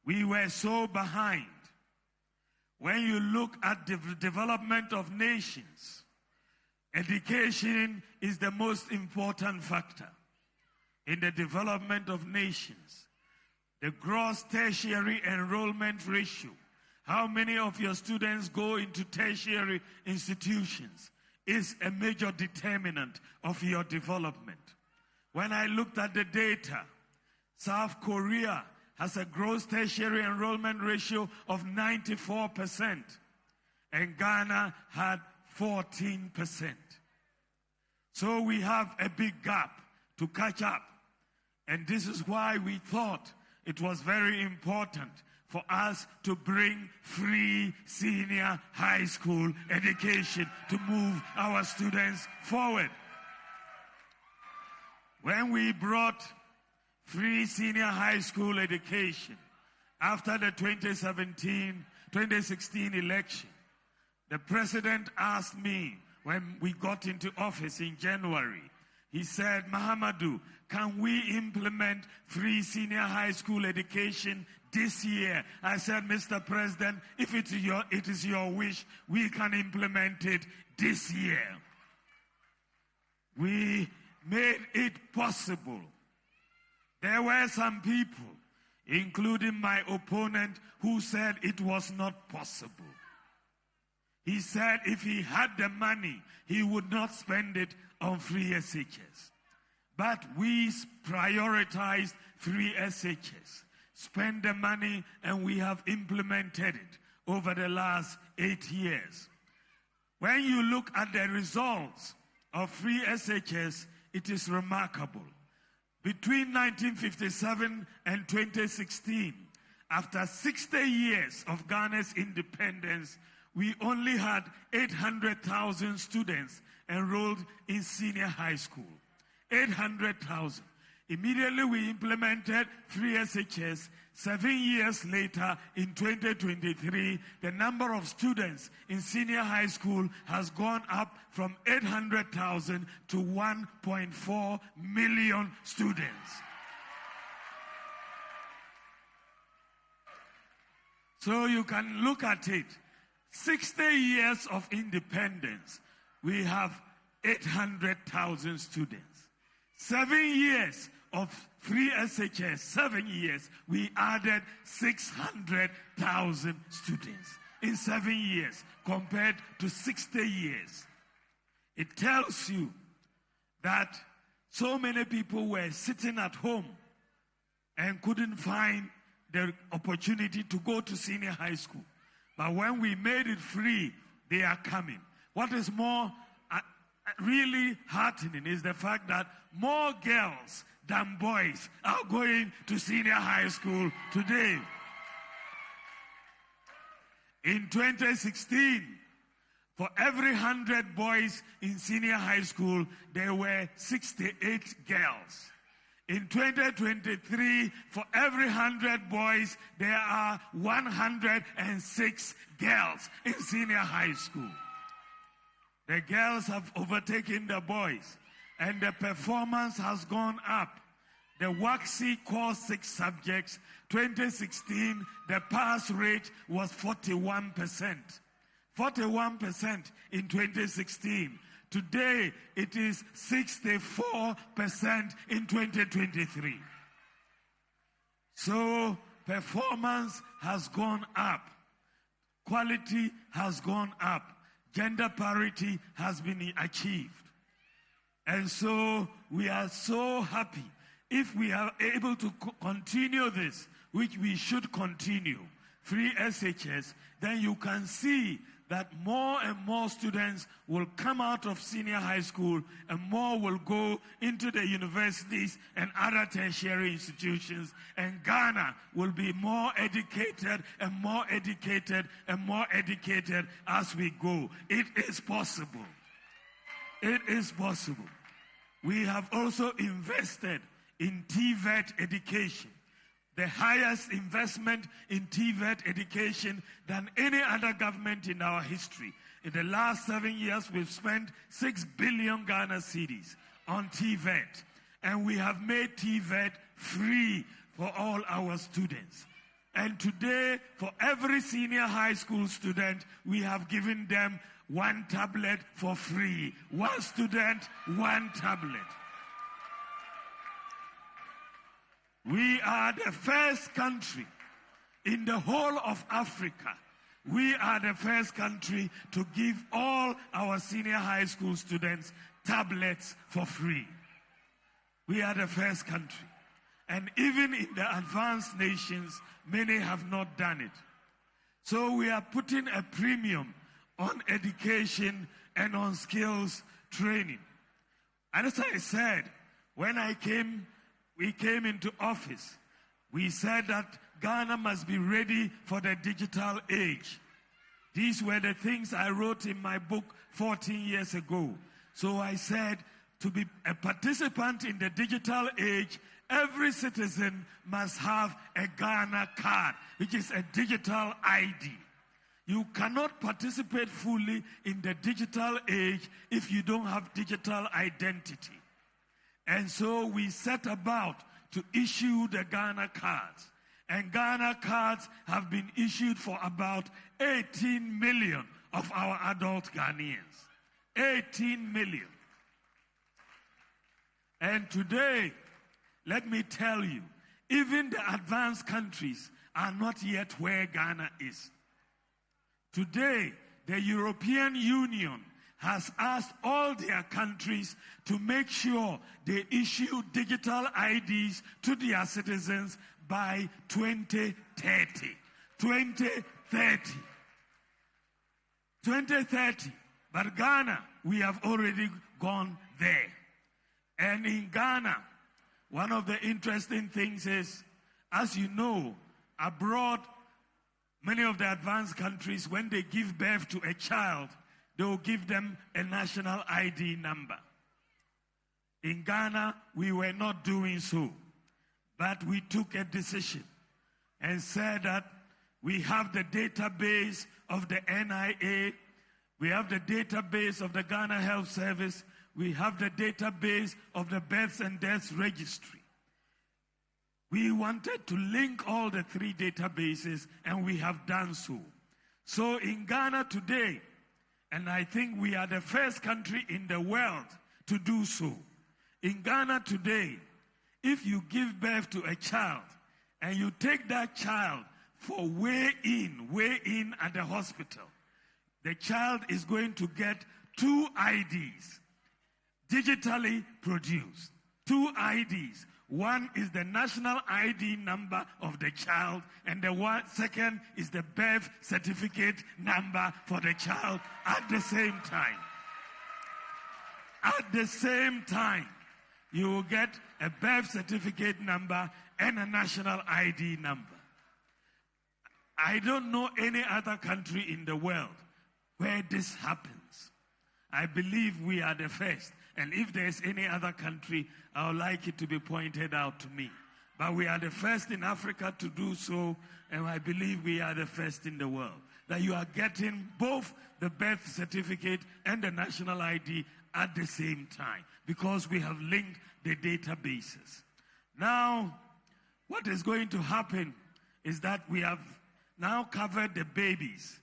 we were so behind. When you look at the development of nations, education is the most important factor in the development of nations. The gross tertiary enrollment ratio How many of your students go into tertiary institutions is a major determinant of your development. When I looked at the data, South Korea has a gross tertiary enrollment ratio of 94%, and Ghana had 14%. So we have a big gap to catch up. And this is why we thought it was very important for us to bring free senior high school education to move our students forward. When we brought free senior high school education after the 2016 election, the president asked me when we got into office in January, he said, Mahamadou, can we implement free senior high school education this year? I said, Mr. President, if it is your wish, we can implement it this year. We made it possible. There were some people, including my opponent, who said it was not possible. He said if he had the money, he would not spend it on free SHS. But we prioritized free SHS, spend the money, and we have implemented it over the last 8 years. When you look at the results of free SHS, it is remarkable. Between 1957 and 2016, after 60 years of Ghana's independence, we only had 800,000 students enrolled in senior high school. 800,000. Immediately we implemented free SHS. 7 years later, in 2023, the number of students in senior high school has gone up from 800,000 to 1.4 million students. So you can look at it. 60 years of independence, we have 800,000 students. 7 years of free SHS, 7 years, we added 600,000 students in 7 years compared to 60 years. It tells you that so many people were sitting at home and couldn't find the opportunity to go to senior high school. But when we made it free, they are coming. What is more really heartening is the fact that more girls than boys are going to senior high school today. In 2016, for every 100 boys in senior high school, there were 68 girls. In 2023, for every 100 boys, there are 106 girls in senior high school. The girls have overtaken the boys, and the performance has gone up. The WACC core 6 subjects, 2016, the pass rate was 41%. 41% in 2016. Today, it is 64% in 2023. So, performance has gone up. Quality has gone up. Gender parity has been achieved. And so, we are so happy if we are able to continue this, which we should continue, free SHS, then you can see that more and more students will come out of senior high school and more will go into the universities and other tertiary institutions, and Ghana will be more educated and more educated and more educated as we go. It is possible. It is possible. We have also invested in TVET education. The highest investment in TVET education than any other government in our history. In the last 7 years, we've spent 6 billion Ghana cedis on TVET. And we have made TVET free for all our students. And today, for every senior high school student, we have given them 1 tablet for free. 1 student, 1 tablet. We are the first country in the whole of Africa We are the first country to give all our senior high school students tablets for free. We are the first country. And even in the advanced nations, many have not done it. So we are putting a premium on education and on skills training. And as I said, when we came into office, we said that Ghana must be ready for the digital age. These were the things I wrote in my book 14 years ago. So I said, to be a participant in the digital age, every citizen must have a Ghana card, which is a digital ID. You cannot participate fully in the digital age if you don't have digital identity. And so we set about to issue the Ghana cards. And Ghana cards have been issued for about 18 million of our adult Ghanaians. 18 million. And today, let me tell you, even the advanced countries are not yet where Ghana is. Today, the European Union has asked all their countries to make sure they issue digital IDs to their citizens by 2030. 2030. 2030. But Ghana, we have already gone there. And in Ghana, one of the interesting things is, as you know, abroad, many of the advanced countries, when they give birth to a child, they will give them a national ID number. In Ghana, we were not doing so. But we took a decision and said that we have the database of the NIA, we have the database of the Ghana Health Service, we have the database of the Births and Deaths Registry. We wanted to link all the three databases, and we have done so. So in Ghana today, and I think we are the first country in the world to do so. In Ghana today, if you give birth to a child and you take that child for weigh-in at the hospital, the child is going to get 2 IDs, digitally produced. 2 IDs. One is the national ID number of the child, and the second is the birth certificate number for the child at the same time. At the same time, you will get a birth certificate number and a national ID number. I don't know any other country in the world where this happens. I believe we are the first. And if there's any other country, I would like it to be pointed out to me. But we are the first in Africa to do so, and I believe we are the first in the world. That you are getting both the birth certificate and the national ID at the same time, because we have linked the databases. Now, what is going to happen is that we have now covered the babies.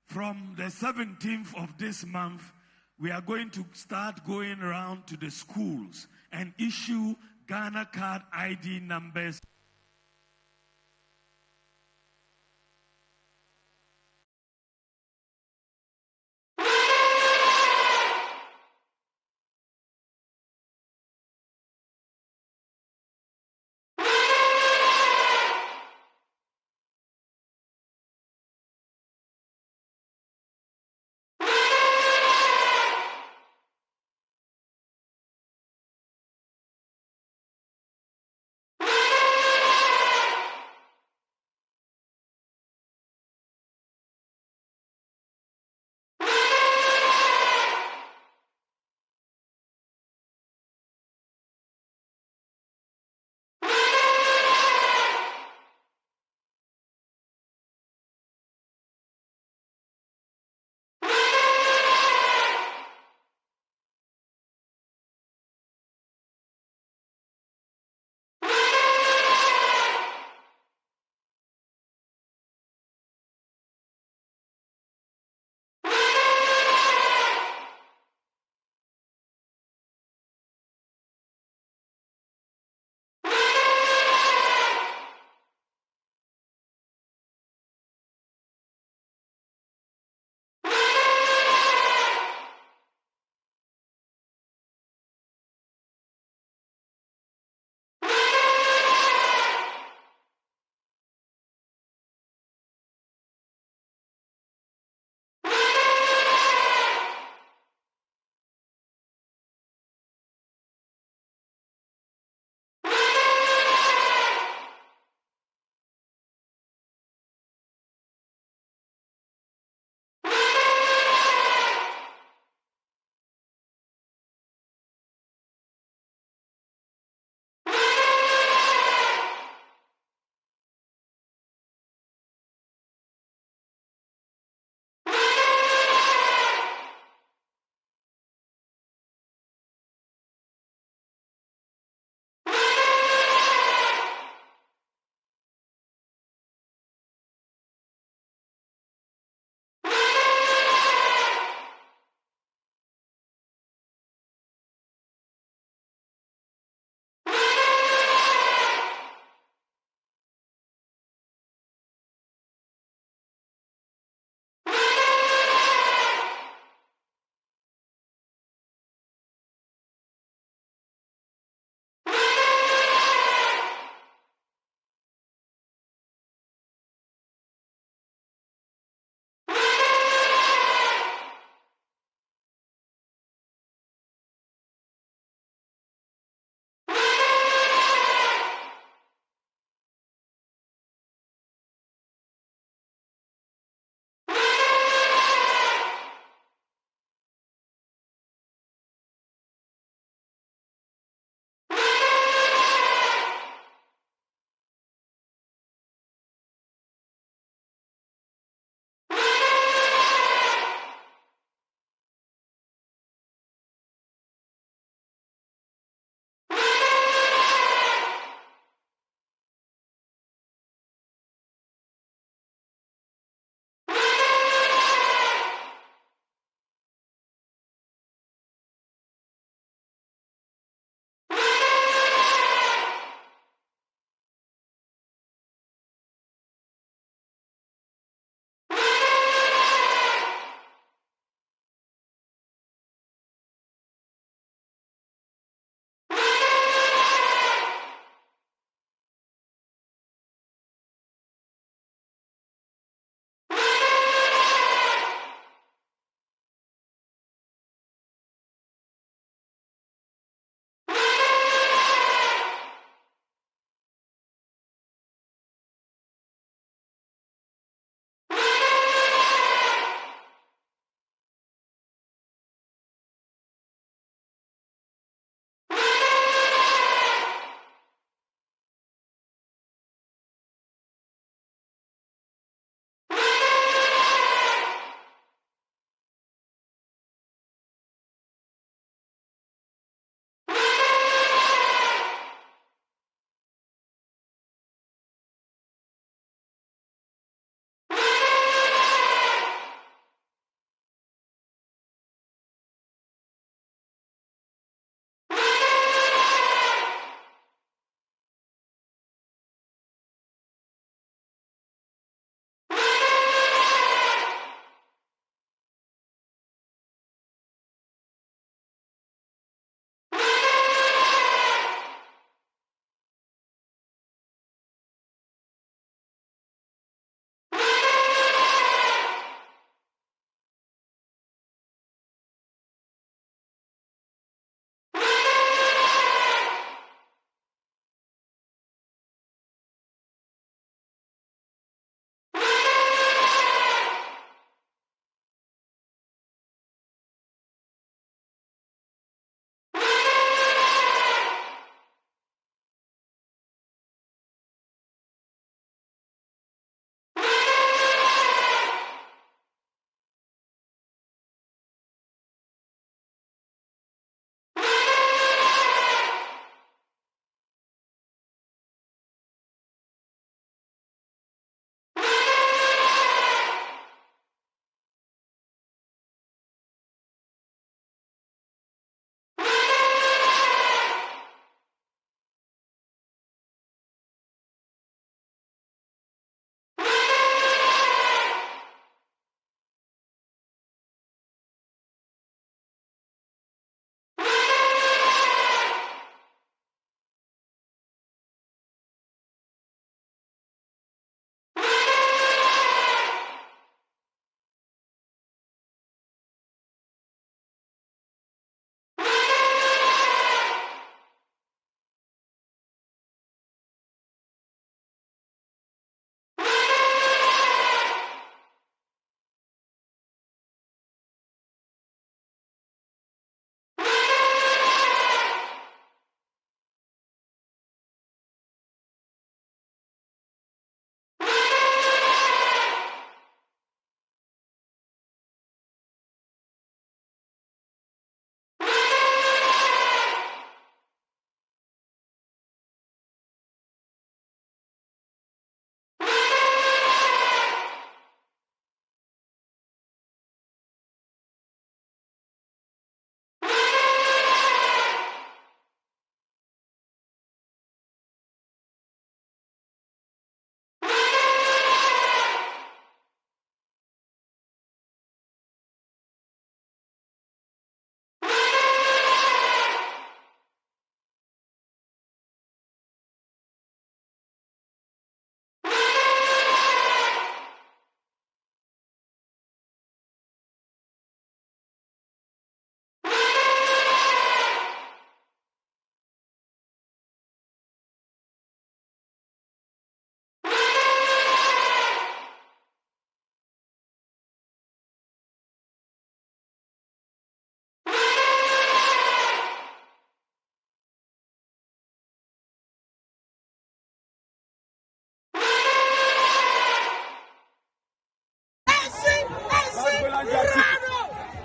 From the 17th of this month, we are going to start going around to the schools and issue Ghana card ID numbers.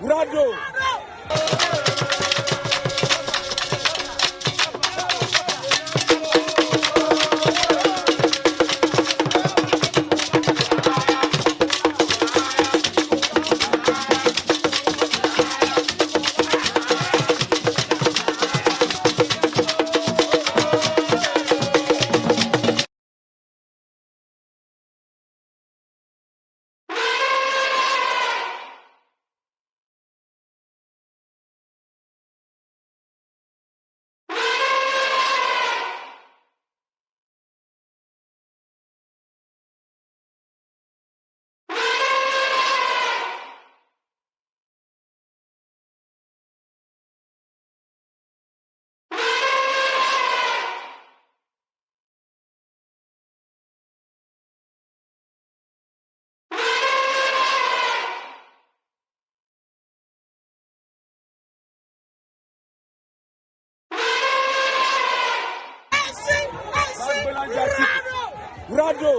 Urado. Urado.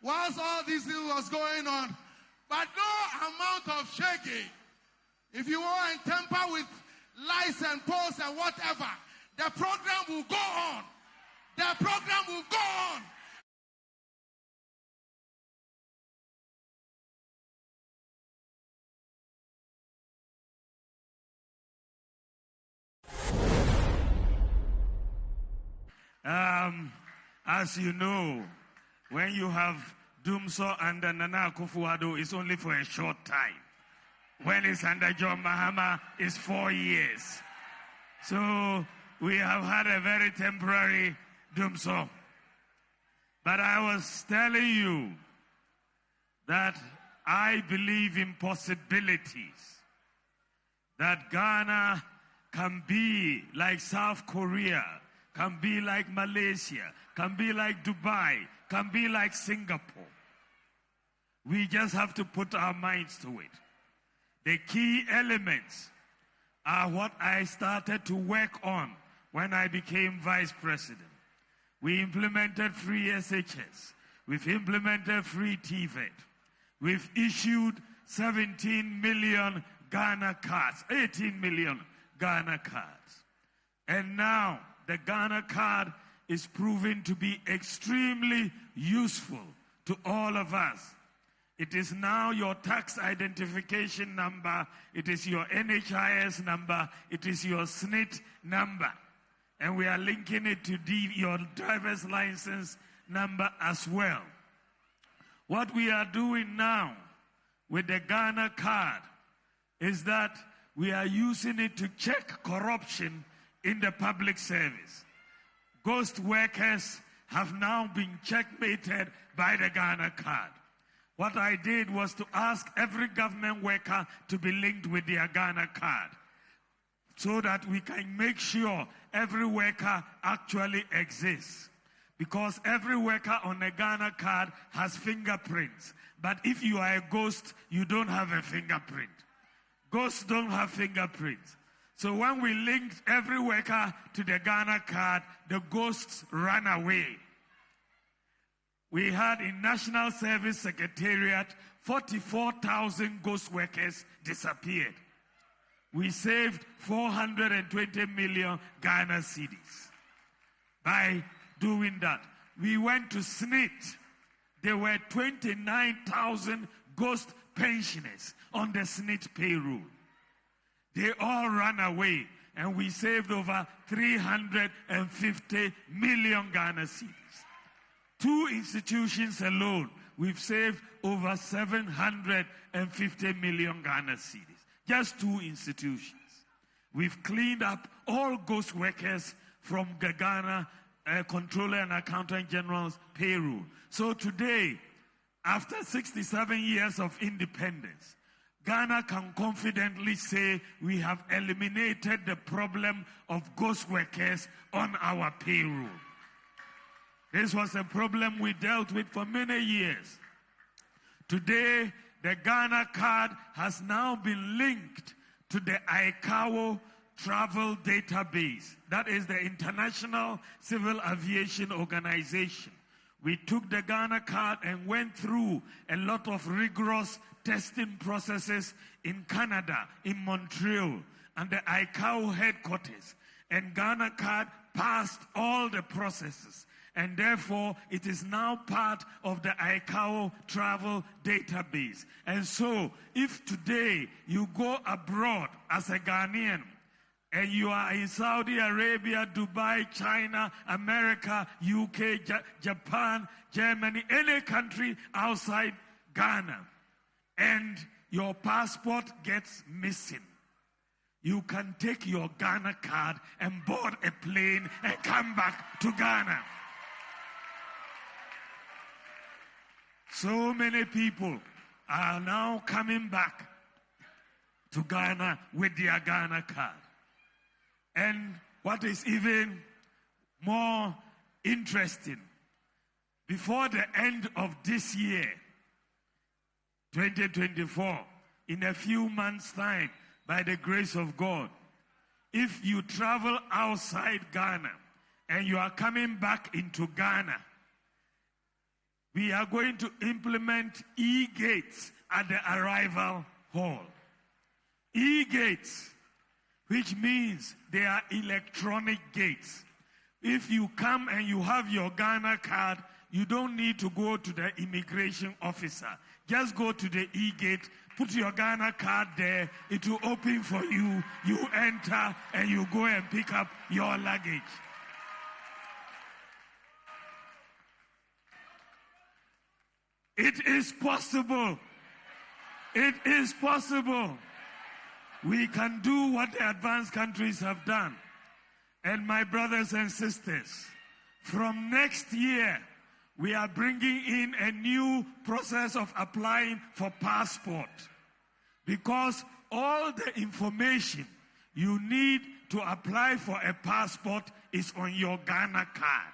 Whilst all this thing was going on, but no amount of shaking. If you want to tamper with lies and polls and whatever, the program will go on. The program will go on. As you know, when you have Dumso under Nana Akufo-Addo, it's only for a short time. When it's under John Mahama, it's 4 years. So we have had a very temporary Dumso. But I was telling you that I believe in possibilities. That Ghana can be like South Korea, can be like Malaysia, can be like Dubai, can be like Singapore. We just have to put our minds to it. The key elements are what I started to work on when I became vice president. We implemented free SHS. We've implemented free TVET. We've issued 17 million Ghana cards, 18 million Ghana cards. And now the Ghana card is proving to be extremely useful to all of us. It is now your tax identification number. It is your NHIS number. It is your SNIT number. And we are linking it to your driver's license number as well. What we are doing now with the Ghana card is that we are using it to check corruption in the public service. Ghost workers have now been checkmated by the Ghana card. What I did was to ask every government worker to be linked with their Ghana card so that we can make sure every worker actually exists. Because every worker on a Ghana card has fingerprints. But if you are a ghost, you don't have a fingerprint. Ghosts don't have fingerprints. So when we linked every worker to the Ghana card, the ghosts ran away. We had in National Service Secretariat, 44,000 ghost workers disappeared. We saved 420 million Ghana cedis by doing that. We went to SNIT. There were 29,000 ghost pensioners on the SNIT payroll. They all ran away, and we saved over 350 million Ghana cedis. 2 institutions alone, we've saved over 750 million Ghana cedis. Just 2 institutions. We've cleaned up all ghost workers from the Ghana Comptroller and Accountant General's payroll. So today, after 67 years of independence, Ghana can confidently say we have eliminated the problem of ghost workers on our payroll. This was a problem we dealt with for many years. Today, the Ghana card has now been linked to the ICAO travel database. That is the International Civil Aviation Organization. We took the Ghana card and went through a lot of rigorous testing processes in Canada, in Montreal, and the ICAO headquarters. And Ghana card passed all the processes. And therefore, it is now part of the ICAO travel database. And so, if today you go abroad as a Ghanaian, and you are in Saudi Arabia, Dubai, China, America, UK, Japan, Germany, any country outside Ghana, and your passport gets missing, you can take your Ghana card and board a plane and come back to Ghana. So many people are now coming back to Ghana with their Ghana card. And what is even more interesting, before the end of this year, 2024, in a few months' time, by the grace of God, if you travel outside Ghana and you are coming back into Ghana, we are going to implement e-gates at the arrival hall. E-gates, which means they are electronic gates. If you come and you have your Ghana card, you don't need to go to the immigration officer. Just go to the e-gate, put your Ghana card there, it will open for you, you enter, and you go and pick up your luggage. It is possible. It is possible. We can do what the advanced countries have done. And my brothers and sisters, from next year, we are bringing in a new process of applying for passport. Because all the information you need to apply for a passport is on your Ghana card.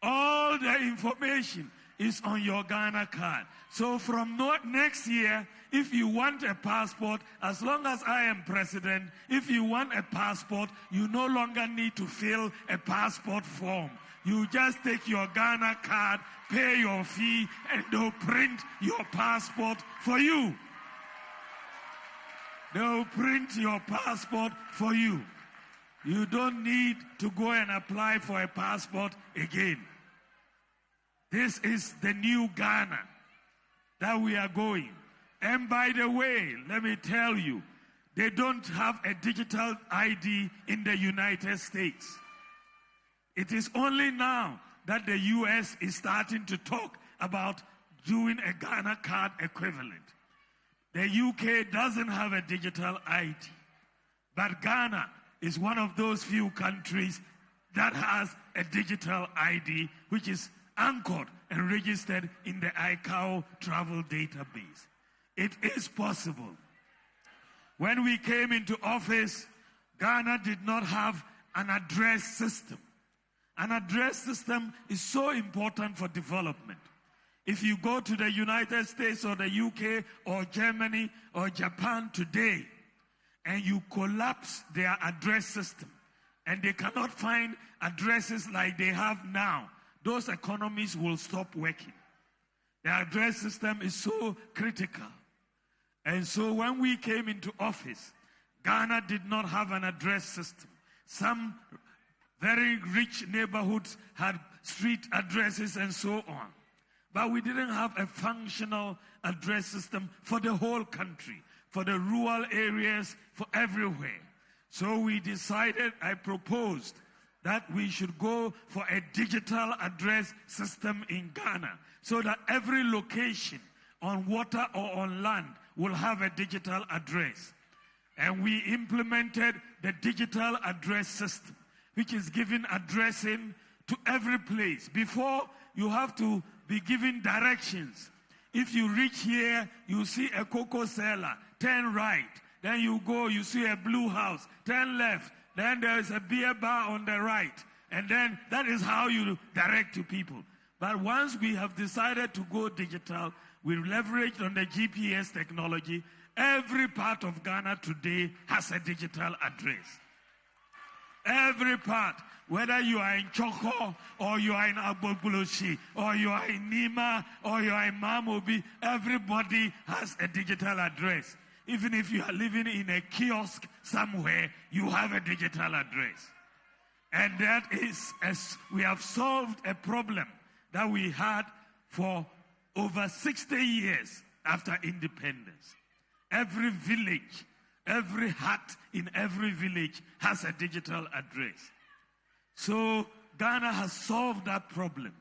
All the information is on your Ghana card. So from next year, if you want a passport, as long as I am president, if you want a passport, you no longer need to fill a passport form. You just take your Ghana card, pay your fee, and they'll print your passport for you. They'll print your passport for you. You don't need to go and apply for a passport again. This is the new Ghana that we are going. And by the way, let me tell you, they don't have a digital ID in the United States. It is only now that the US is starting to talk about doing a Ghana card equivalent. The UK doesn't have a digital ID, but Ghana is one of those few countries that has a digital ID, which is anchored and registered in the ICAO travel database. It is possible. When we came into office, Ghana did not have an address system. An address system is so important for development. If you go to the United States or the UK or Germany or Japan today, and you collapse their address system, and they cannot find addresses like they have now, those economies will stop working. The address system is so critical. And so when we came into office, Ghana did not have an address system. Some very rich neighborhoods had street addresses and so on. But we didn't have a functional address system for the whole country, for the rural areas, for everywhere. So we decided, I proposed, that we should go for a digital address system in Ghana so that every location on water or on land will have a digital address. And we implemented the digital address system, which is giving addressing to every place. Before, you have to be given directions. If you reach here, you see a cocoa seller, turn right. Then you go, you see a blue house, turn left. Then there is a beer bar on the right. And then that is how you direct to people. But once we have decided to go digital, we leveraged on the GPS technology. Every part of Ghana today has a digital address. Every part, whether you are in Choko, or you are in Agbogboloshi, or you are in Nima, or you are in Mamobi, everybody has a digital address. Even if you are living in a kiosk somewhere, you have a digital address. And that is, as we have solved a problem that we had for over 60 years after independence. Every village, every hut in every village has a digital address. So Ghana has solved that problem.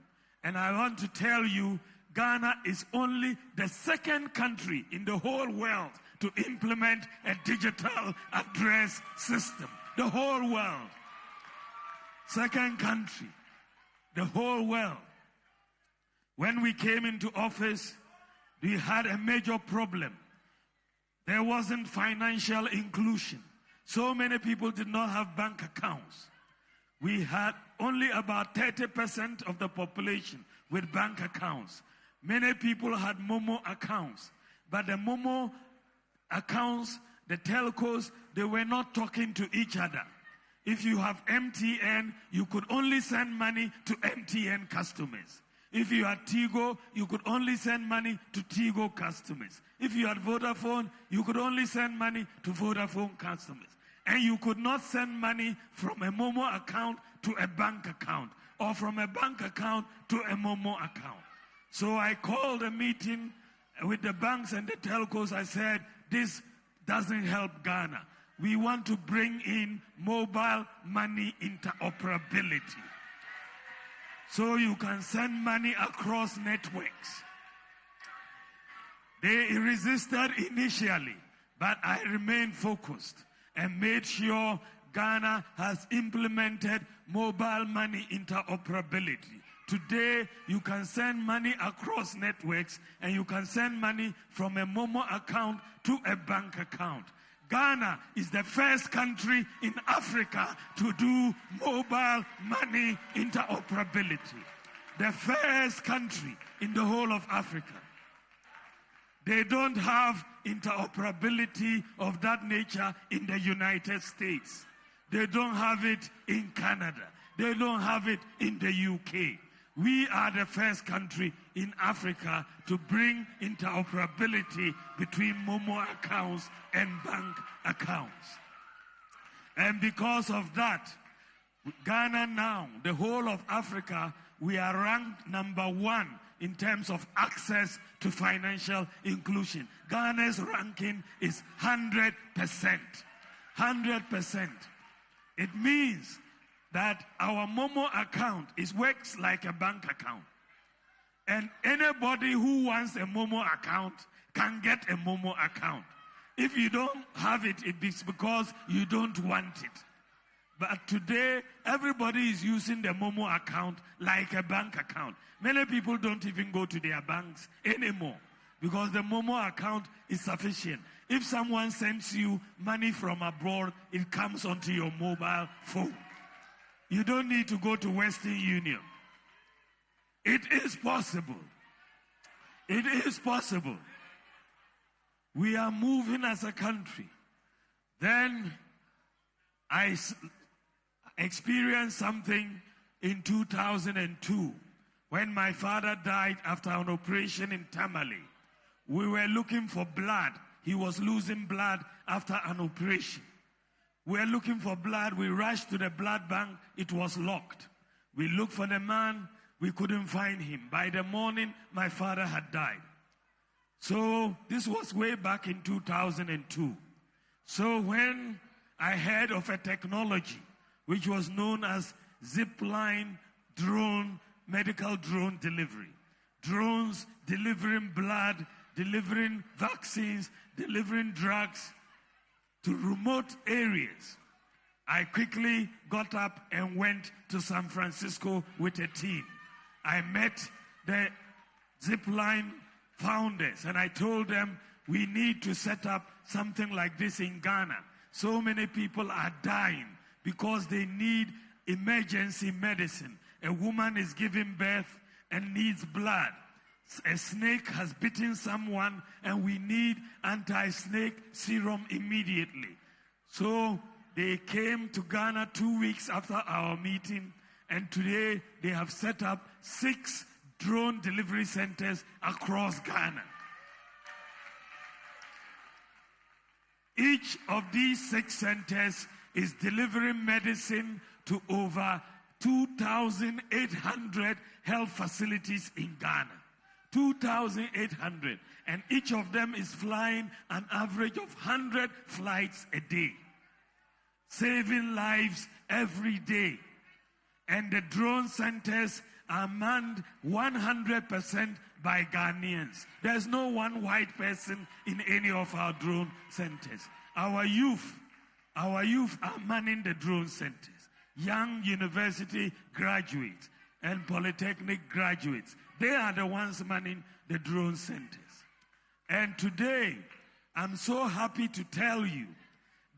And I want to tell you, Ghana is only the second country in the whole world to implement a digital address system. The whole world. Second country. The whole world. When we came into office, we had a major problem. There wasn't financial inclusion. So many people did not have bank accounts. We had only about 30% of the population with bank accounts. Many people had Momo accounts. But the Momo accounts, the telcos, they were not talking to each other. If you have MTN, you could only send money to MTN customers. If you had Tigo, you could only send money to Tigo customers. If you had Vodafone, you could only send money to Vodafone customers. And you could not send money from a Momo account to a bank account, or from a bank account to a Momo account. So I called a meeting with the banks and the telcos. I said, this doesn't help Ghana. We want to bring in mobile money interoperability. So you can send money across networks. They resisted initially, but I remained focused and made sure Ghana has implemented mobile money interoperability. Today, you can send money across networks, and you can send money from a Momo account to a bank account. Ghana is the first country in Africa to do mobile money interoperability. the first country in the whole of Africa. They don't have interoperability of that nature in the United States. They don't have it in Canada. They don't have it in the UK. We are the first country in Africa to bring interoperability between Momo accounts and bank accounts. And because of that, Ghana now, the whole of Africa, we are ranked number 1 in terms of access to financial inclusion. Ghana's ranking is 100%. 100%. It means that our Momo account works like a bank account. And anybody who wants a Momo account can get a Momo account. If you don't have it, it's because you don't want it. But today, everybody is using the Momo account like a bank account. Many people don't even go to their banks anymore because the Momo account is sufficient. If someone sends you money from abroad, it comes onto your mobile phone. You don't need to go to Western Union. It is possible. It is possible. We are moving as a country. Then I experienced something in 2002 when my father died after an operation in Tamale. We were looking for blood. He was losing blood after an operation. We were looking for blood. We rushed to the blood bank. It was locked. We looked for the man. We couldn't find him. By the morning, my father had died. So this was way back in 2002. So when I heard of a technology which was known as zipline drone, medical drone delivery. Drones delivering blood, delivering vaccines, delivering drugs to remote areas. I quickly got up and went to San Francisco with a team. I met the zipline founders and I told them we need to set up something like this in Ghana. So many people are dying because they need emergency medicine. A woman is giving birth and needs blood. A snake has bitten someone and we need anti-snake serum immediately. So they came to Ghana 2 weeks after our meeting, and today they have set up 6 drone delivery centers across Ghana. Each of these 6 centers is delivering medicine to over 2,800 health facilities in Ghana. 2,800. And each of them is flying an average of 100 flights a day, saving lives every day. And the drone centers are manned 100% by Ghanaians. There's no one white person in any of our drone centers. Our youth are manning the drone centers. Young university graduates and polytechnic graduates, they are the ones manning the drone centers. And today, I'm so happy to tell you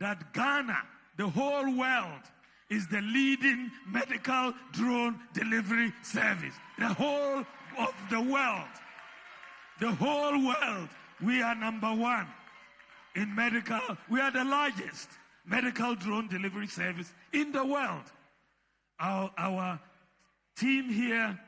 that Ghana, the whole world, is the leading medical drone delivery service. The whole of the world. The whole world. We are number 1 in medical. We are the largest medical drone delivery service in the world. Our team here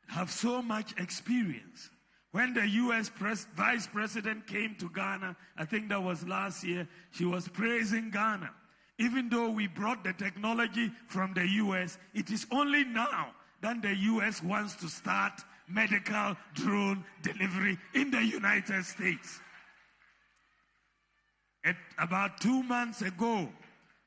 have so much experience. When the U.S. Vice President came to Ghana, I think that was last year, she was praising Ghana. Even though we brought the technology from the U.S., it is only now that the U.S. wants to start medical drone delivery in the United States. About 2 months ago,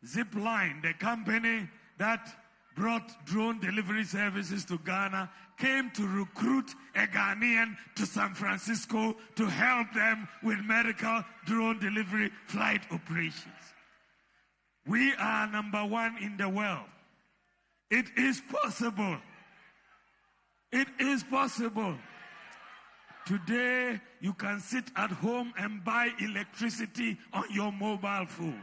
Zipline, the company that brought drone delivery services to Ghana, came to recruit a Ghanaian to San Francisco to help them with medical drone delivery flight operations. We are number 1 in the world. It is possible. It is possible. Today, you can sit at home and buy electricity on your mobile phone.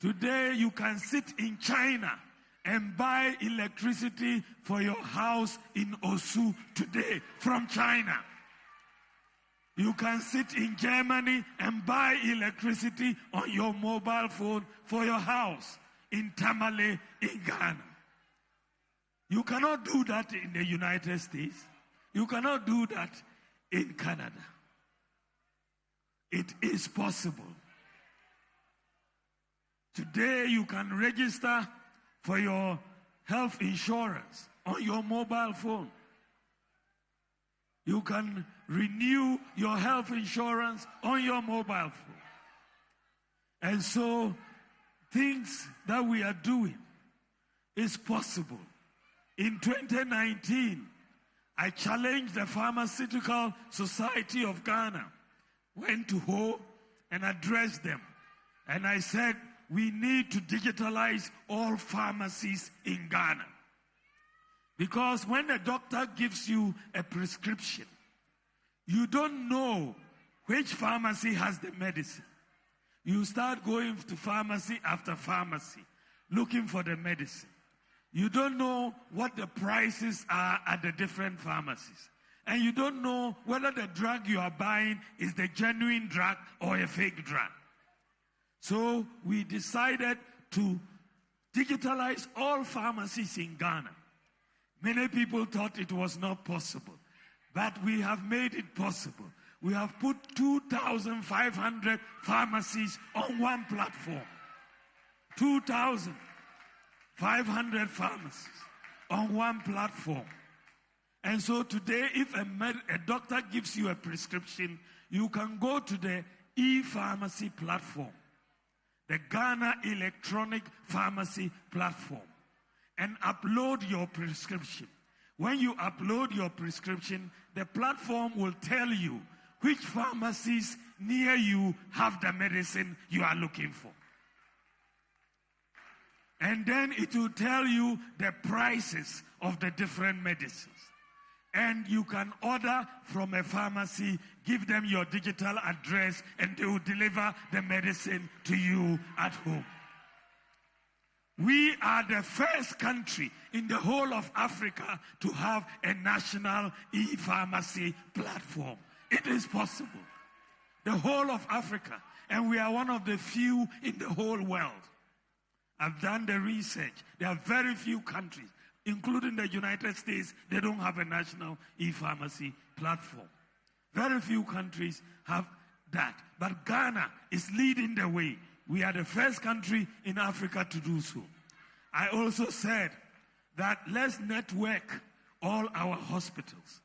Today, you can sit in China and buy electricity for your house in Osu today from China. You can sit in Germany and buy electricity on your mobile phone for your house in Tamale in Ghana. You cannot do that in the United States. You cannot do that in Canada. It is possible. Today you can register for your health insurance on your mobile phone. You can renew your health insurance on your mobile phone. And so things that we are doing is possible. In 2019, I challenged the Pharmaceutical Society of Ghana, went to Ho and addressed them. And I said, we need to digitalize all pharmacies in Ghana. Because when a doctor gives you a prescription, you don't know which pharmacy has the medicine. You start going to pharmacy after pharmacy, looking for the medicine. You don't know what the prices are at the different pharmacies. And you don't know whether the drug you are buying is the genuine drug or a fake drug. So we decided to digitalize all pharmacies in Ghana. Many people thought it was not possible, but we have made it possible. We have put 2,500 pharmacies on one platform. 2,500 pharmacies on one platform. And so today, if a doctor gives you a prescription, you can go to the e-pharmacy platform, the Ghana Electronic Pharmacy Platform, and upload your prescription. When you upload your prescription, the platform will tell you which pharmacies near you have the medicine you are looking for. And then it will tell you the prices of the different medicines. And you can order from a pharmacy, give them your digital address, and they will deliver the medicine to you at home. We are the first country in the whole of Africa to have a national e-pharmacy platform. It is possible. The whole of Africa. And we are one of the few in the whole world. I've done the research. There are very few countries, including the United States, they don't have a national e-pharmacy platform. Very few countries have that. But Ghana is leading the way. We are the first country in Africa to do so. I also said that let's network all our hospitals.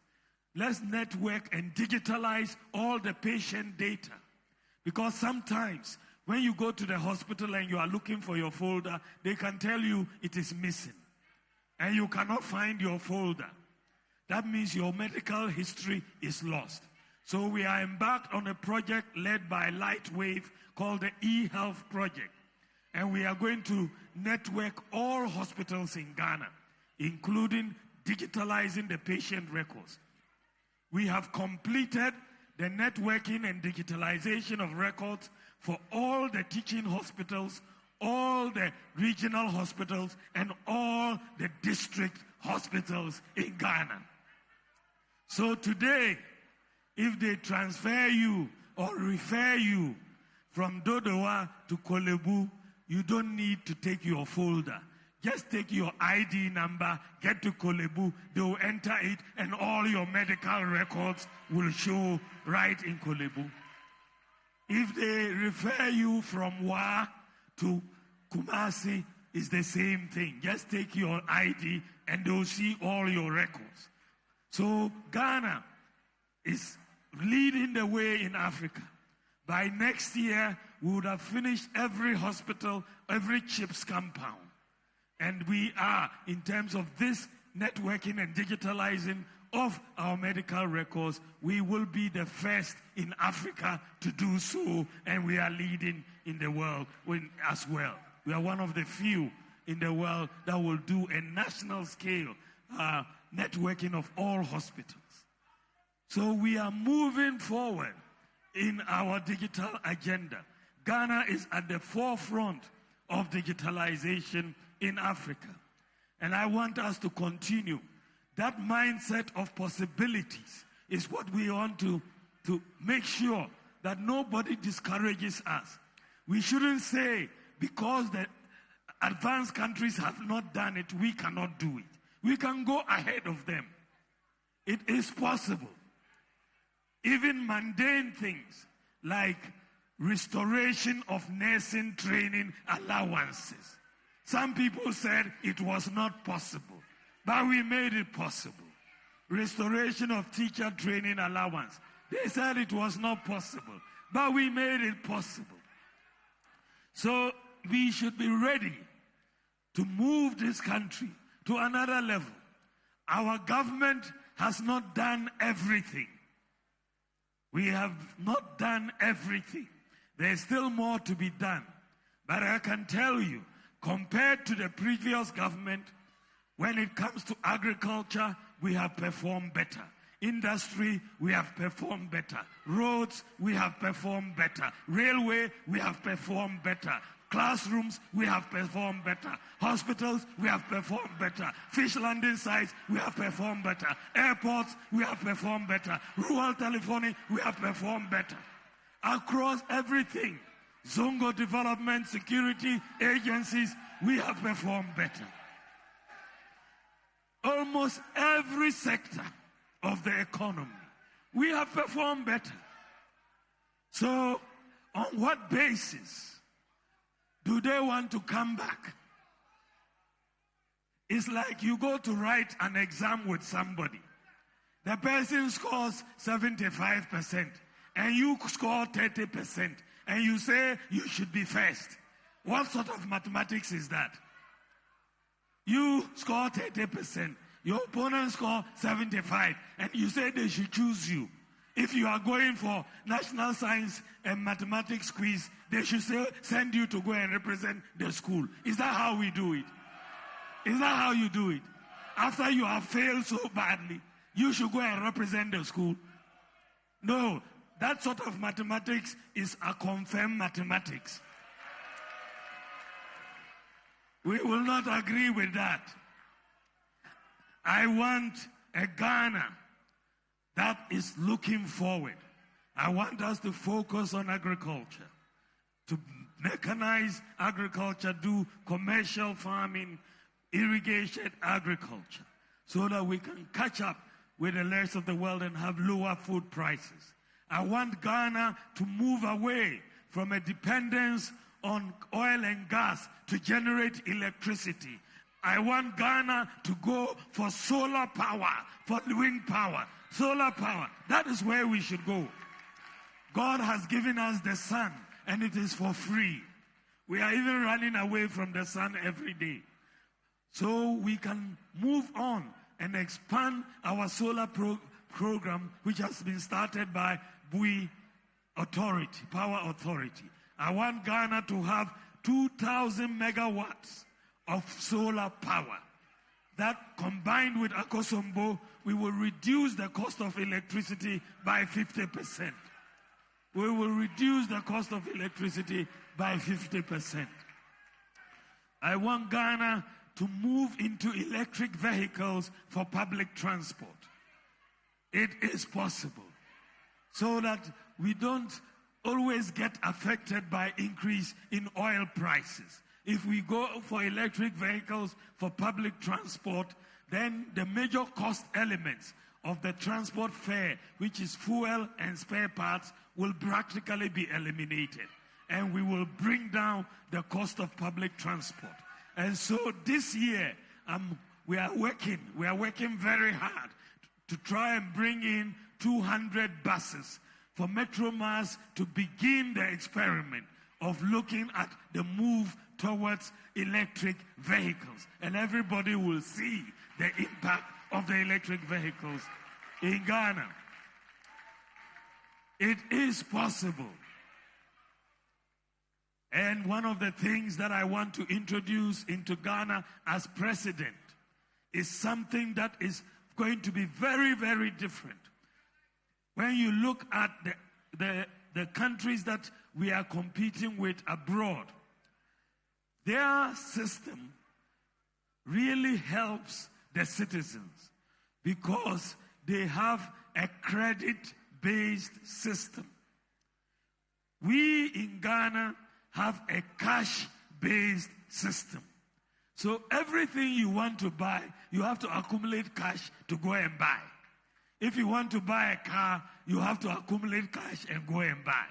Let's network and digitalize all the patient data. Because sometimes when you go to the hospital and you are looking for your folder, they can tell you it is missing. And you cannot find your folder. That means your medical history is lost. So we are embarked on a project led by Lightwave called the eHealth Project. And we are going to network all hospitals in Ghana, including digitalizing the patient records. We have completed the networking and digitalization of records for all the teaching hospitals, all the regional hospitals, and all the district hospitals in Ghana. So today, if they transfer you or refer you from Dodowa to Kolebu, you don't need to take your folder. Just take your ID number, get to Kolebu, they will enter it, and all your medical records will show right in Kolebu. If they refer you from Wa to Kumasi, it's the same thing. Just take your ID and they'll see all your records. So Ghana is leading the way in Africa. By next year, we would have finished every hospital, every CHIPS compound. And we are, in terms of this networking and digitalizing of our medical records, we will be the first in Africa to do so, and we are leading in the world as well. We are one of the few in the world that will do a national scale networking of all hospitals. So we are moving forward in our digital agenda. Ghana is at the forefront of digitalization in Africa. And I want us to continue. That mindset of possibilities is what we want to make sure that nobody discourages us. We shouldn't say because the advanced countries have not done it, we cannot do it. We can go ahead of them. It is possible. Even mundane things like restoration of nursing training allowances. Some people said it was not possible, but we made it possible. Restoration of teacher training allowance. They said it was not possible, but we made it possible. So we should be ready to move this country to another level. Our government has not done everything. We have not done everything. There's still more to be done. But I can tell you, compared to the previous government, when it comes to agriculture, we have performed better. Industry, we have performed better. Roads, we have performed better. Railway, we have performed better. Classrooms, we have performed better. Hospitals, we have performed better. Fish landing sites, we have performed better. Airports, we have performed better. Rural telephony, we have performed better. Across everything, Zongo development, security agencies, we have performed better. Almost every sector of the economy, we have performed better. So, on what basis do they want to come back? It's like you go to write an exam with somebody. The person scores 75%, and you score 30%, and you say you should be first. What sort of mathematics is that? You score 30%, your opponent score 75%, and you say they should choose you. If you are going for national science and mathematics quiz, they should send you to go and represent the school. Is that how we do it? Is that how you do it? After you have failed so badly, you should go and represent the school. No, that sort of mathematics is a confirmed mathematics. We will not agree with that. I want a Ghana that is looking forward. I want us to focus on agriculture, to mechanize agriculture, do commercial farming, irrigation agriculture, so that we can catch up with the rest of the world and have lower food prices. I want Ghana to move away from a dependence on oil and gas to generate electricity. I want Ghana to go for solar power, for wind power. Solar power, that is where we should go. God has given us the sun, and it is for free. We are even running away from the sun every day. So we can move on and expand our solar program, which has been started by Bui Authority, Power Authority. I want Ghana to have 2,000 megawatts of solar power. That combined with Akosombo, we will reduce the cost of electricity by 50%. We will reduce the cost of electricity by 50%. I want Ghana to move into electric vehicles for public transport. It is possible. So that we don't always get affected by increase in oil prices. If we go for electric vehicles for public transport, then the major cost elements of the transport fare, which is fuel and spare parts, will practically be eliminated. And we will bring down the cost of public transport. And so this year, we are working very hard to try and bring in 200 buses for Metromass to begin the experiment of looking at the move towards electric vehicles. And everybody will see the impact of the electric vehicles in Ghana. It is possible. And one of the things that I want to introduce into Ghana as president is something that is going to be very, very different. When you look at the countries that we are competing with abroad, their system really helps the citizens because they have a credit-based system. We in Ghana have a cash-based system. So everything you want to buy, you have to accumulate cash to go and buy. If you want to buy a car, you have to accumulate cash and go and buy.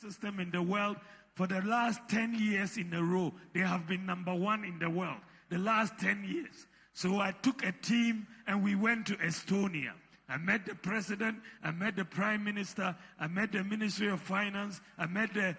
System in the world for the last 10 years in a row. They have been number one in the world the last 10 years. So I took a team and we went to Estonia. I met the president, I met the prime minister, I met the Ministry of Finance, I met the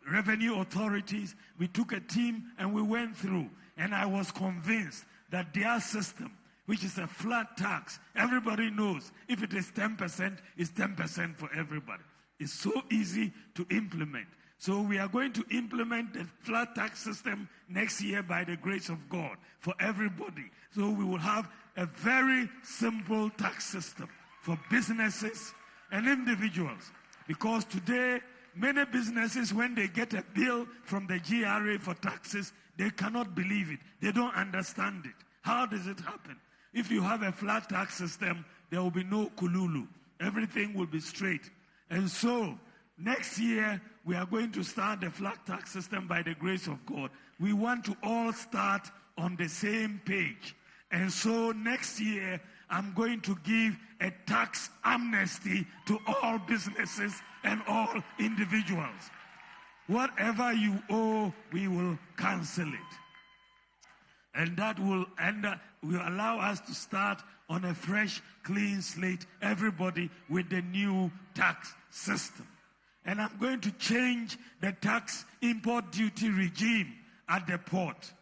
revenue authorities. We took a team and we went through. And I was convinced that their system, which is a flat tax, everybody knows if it is 10%, it's 10% for everybody. It's so easy to implement. So we are going to implement the flat tax system next year by the grace of God for everybody. So we will have a very simple tax system for businesses and individuals. Because today, many businesses, when they get a bill from the GRA for taxes, they cannot believe it. They don't understand it. How does it happen? If you have a flat tax system, there will be no kululu. Everything will be straight. And so, next year, we are going to start the flat tax system by the grace of God. We want to all start on the same page. And so next year, I'm going to give a tax amnesty to all businesses and all individuals. Whatever you owe, we will cancel it. And that will allow us to start on a fresh, clean slate, everybody with the new tax system. And I'm going to change the tax import duty regime at the port.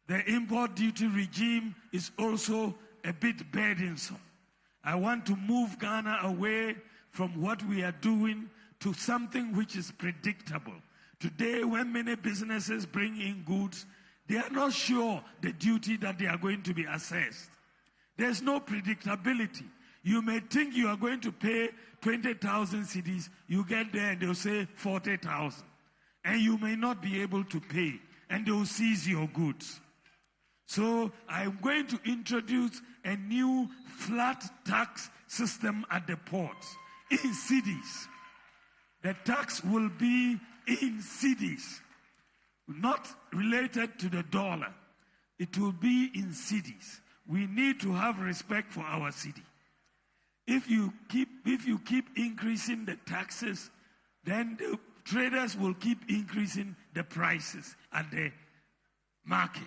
The import duty regime is also a bit burdensome. I want to move Ghana away from what we are doing to something which is predictable. Today, when many businesses bring in goods, they are not sure the duty that they are going to be assessed. There's no predictability. You may think you are going to pay 20,000 cedis. You get there and they'll say 40,000. And you may not be able to pay. And they'll seize your goods. So I'm going to introduce a new flat tax system at the ports in cities. The tax will be in cities, not related to the dollar. It will be in cities. We need to have respect for our city. If you keep increasing the taxes, then the traders will keep increasing the prices at the market.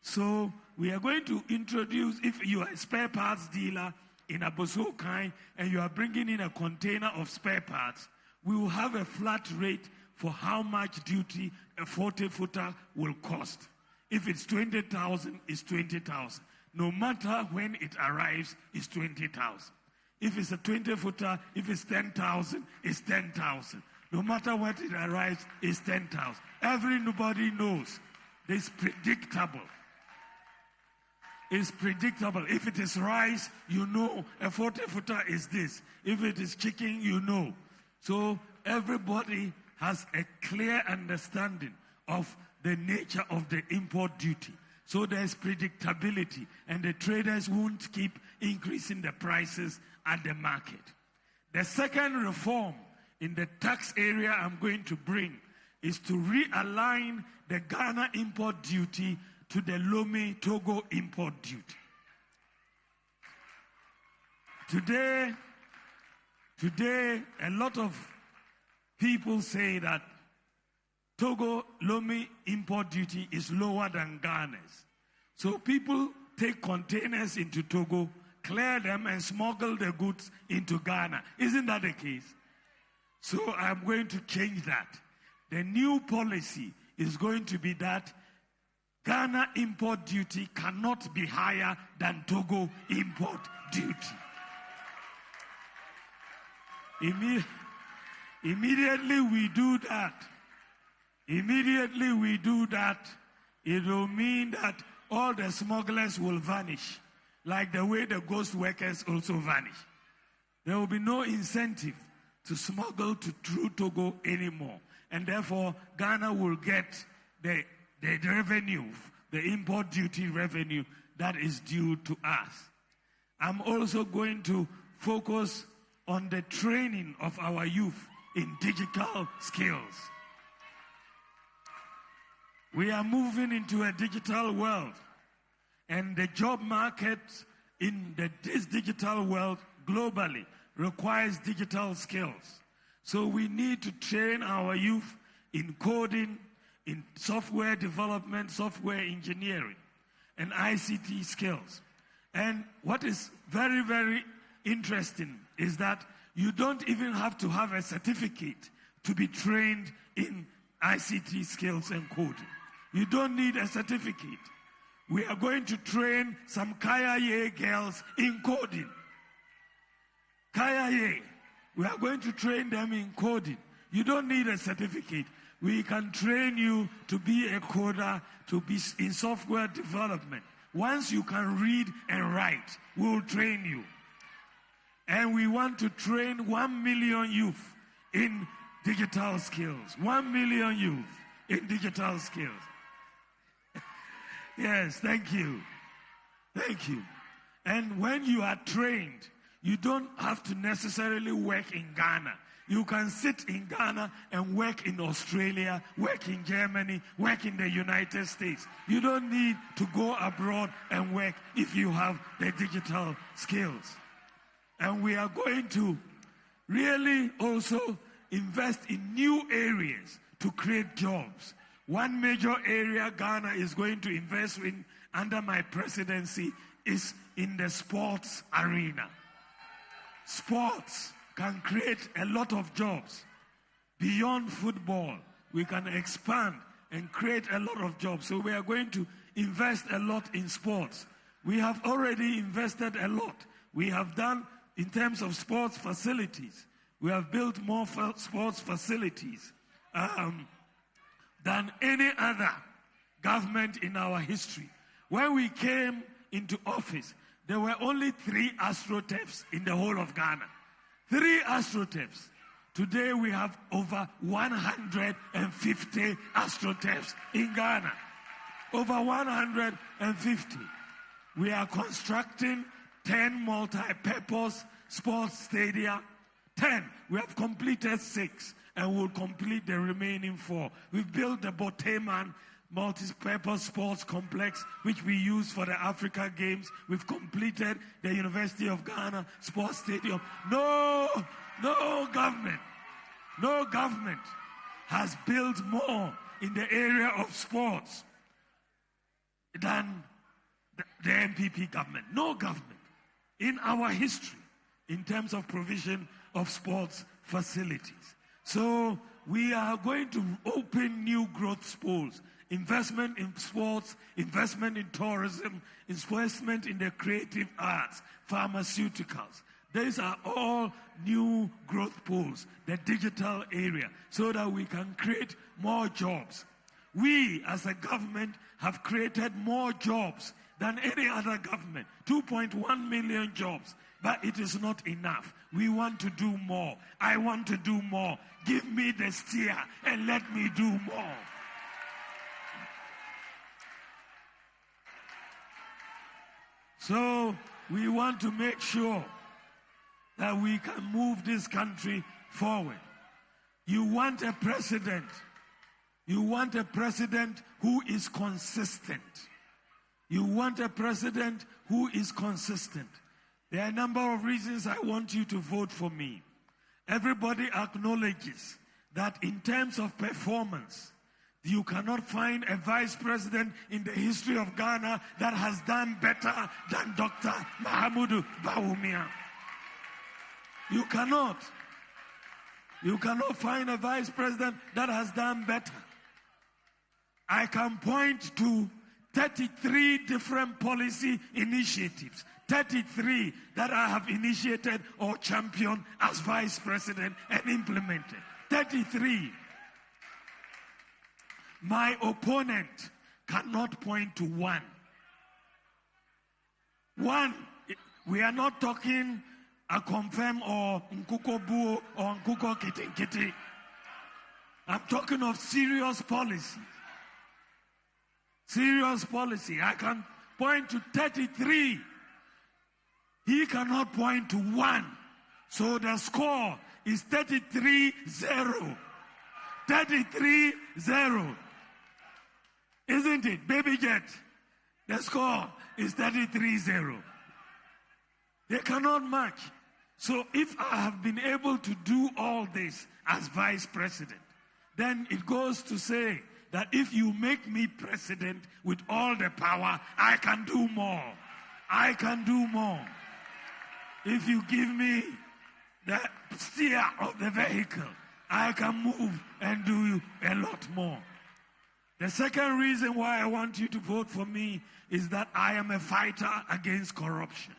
So we are going to introduce, if you are a spare parts dealer in Abosokai and you are bringing in a container of spare parts, we will have a flat rate for how much duty a 40-footer will cost. If it's 20,000, it's 20,000. No matter when it arrives, it's 20,000. If it's a 20-footer, if it's 10,000, it's 10,000. No matter what it arrives, it's 10,000. Everybody knows. It's predictable. It's predictable. If it is rice, you know a 40-footer is this. If it is chicken, you know. So everybody has a clear understanding of the nature of the import duty. So there's predictability, and the traders won't keep increasing the prices at the market. The second reform in the tax area I'm going to bring is to realign the Ghana import duty to the Lome Togo import duty. Today, a lot of people say that Togo Lome import duty is lower than Ghana's. So people take containers into Togo, clear them, and smuggle the goods into Ghana. Isn't that the case? So I'm going to change that. The new policy is going to be that Ghana import duty cannot be higher than Togo import duty. Immediately we do that, it will mean that all the smugglers will vanish, like the way the ghost workers also vanish. There will be no incentive to smuggle through Togo anymore. And therefore, Ghana will get the revenue, the import duty revenue that is due to us. I'm also going to focus on the training of our youth in digital skills. We are moving into a digital world, and the job market in this digital world globally requires digital skills. So we need to train our youth in coding, in software development, software engineering, and ICT skills. And what is very, very interesting is that you don't even have to have a certificate to be trained in ICT skills and coding. You don't need a certificate. We are going to train some Kaya girls in coding. Kaya, we are going to train them in coding. You don't need a certificate. We can train you to be a coder, to be in software development. Once you can read and write, we'll train you. And we want to train 1 million youth in digital skills. 1 million youth in digital skills. Yes, thank you. Thank you. And when you are trained, you don't have to necessarily work in Ghana. You can sit in Ghana and work in Australia, work in Germany, work in the United States. You don't need to go abroad and work if you have the digital skills. And we are going to really also invest in new areas to create jobs. One major area Ghana is going to invest in under my presidency is in the sports arena. Sports can create a lot of jobs. Beyond football, we can expand and create a lot of jobs. So we are going to invest a lot in sports. We have already invested a lot. We have done, in terms of sports facilities, we have built more sports facilities than any other government in our history. When we came into office, there were only 3 astroturfs in the whole of Ghana. 3 astroturfs. Today we have over 150 astroturfs in Ghana. Over 150. We are constructing 10 multi-purpose sports stadia. 10. We have completed 6 and we'll complete the remaining 4. We've built the Boteman multi-purpose sports complex, which we use for the Africa Games. We've completed the University of Ghana sports stadium. No government has built more in the area of sports than the MPP government. No government in our history in terms of provision of sports facilities. So we are going to open new growth pools. Investment in sports, investment in tourism, investment in the creative arts, pharmaceuticals. These are all new growth pools, the digital area, so that we can create more jobs. We, as a government, have created more jobs than any other government. 2.1 million jobs. But it is not enough. We want to do more. I want to do more. Give me the steer and let me do more. So we want to make sure that we can move this country forward. You want a president. You want a president who is consistent. You want a president who is consistent. There are a number of reasons I want you to vote for me. Everybody acknowledges that in terms of performance, you cannot find a vice president in the history of Ghana that has done better than Dr. Mahama Bawumia. You cannot. You cannot find a vice president that has done better. I can point to 33 different policy initiatives. 33 that I have initiated or championed as vice president and implemented. 33. My opponent cannot point to one. One, we are not talking a confirm or nkuko buo or nkuko kiti. I'm talking of serious policy. Serious policy. I can point to 33. He cannot point to one. So the score is 33-0. 33-0. Isn't it, Baby Jet? The score is 33-0. They cannot match. So if I have been able to do all this as vice president, then it goes to say that if you make me president with all the power, I can do more. I can do more. If you give me the steer of the vehicle, I can move and do a lot more. The second reason why I want you to vote for me is that I am a fighter against corruption.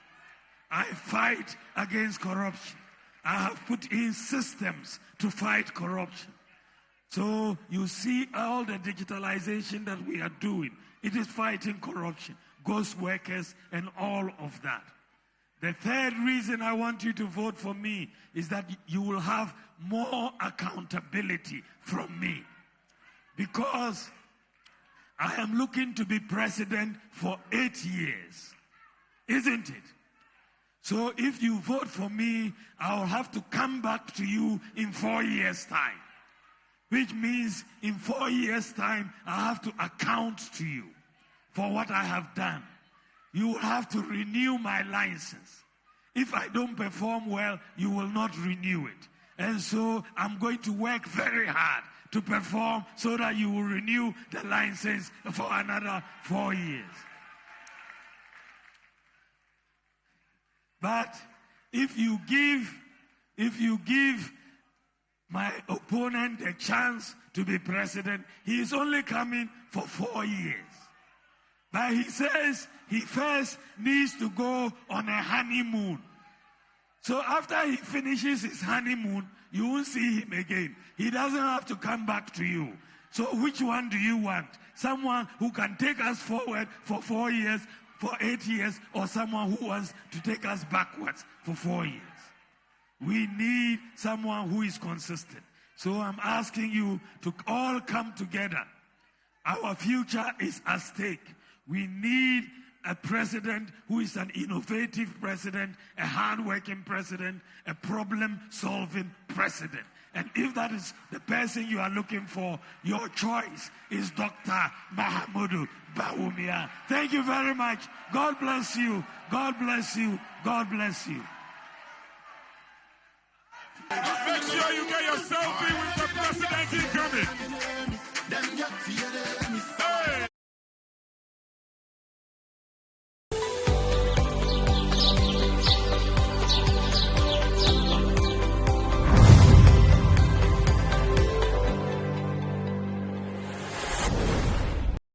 I fight against corruption. I have put in systems to fight corruption. So you see all the digitalization that we are doing. It is fighting corruption, ghost workers, and all of that. The third reason I want you to vote for me is that you will have more accountability from me. Because I am looking to be president for 8 years. Isn't it? So if you vote for me, I will have to come back to you in 4 years' time. Which means in 4 years' time, I have to account to you for what I have done. You will have to renew my license. If I don't perform well, you will not renew it. And so I'm going to work very hard to perform so that you will renew the license for another 4 years. But if you give my opponent a chance to be president, he is only coming for 4 years. But he says he first needs to go on a honeymoon. So after he finishes his honeymoon, you won't see him again. He doesn't have to come back to you. So which one do you want? Someone who can take us forward for 4 years, for 8 years, or someone who wants to take us backwards for 4 years? We need someone who is consistent. So I'm asking you to all come together. Our future is at stake. We need a president who is an innovative president, a hard-working president, a problem-solving president. And if that is the person you are looking for, your choice is Dr. Mahama Bawumia. Thank you very much. God bless you. God bless you. God bless you. Make sure you get your selfie with the president incoming.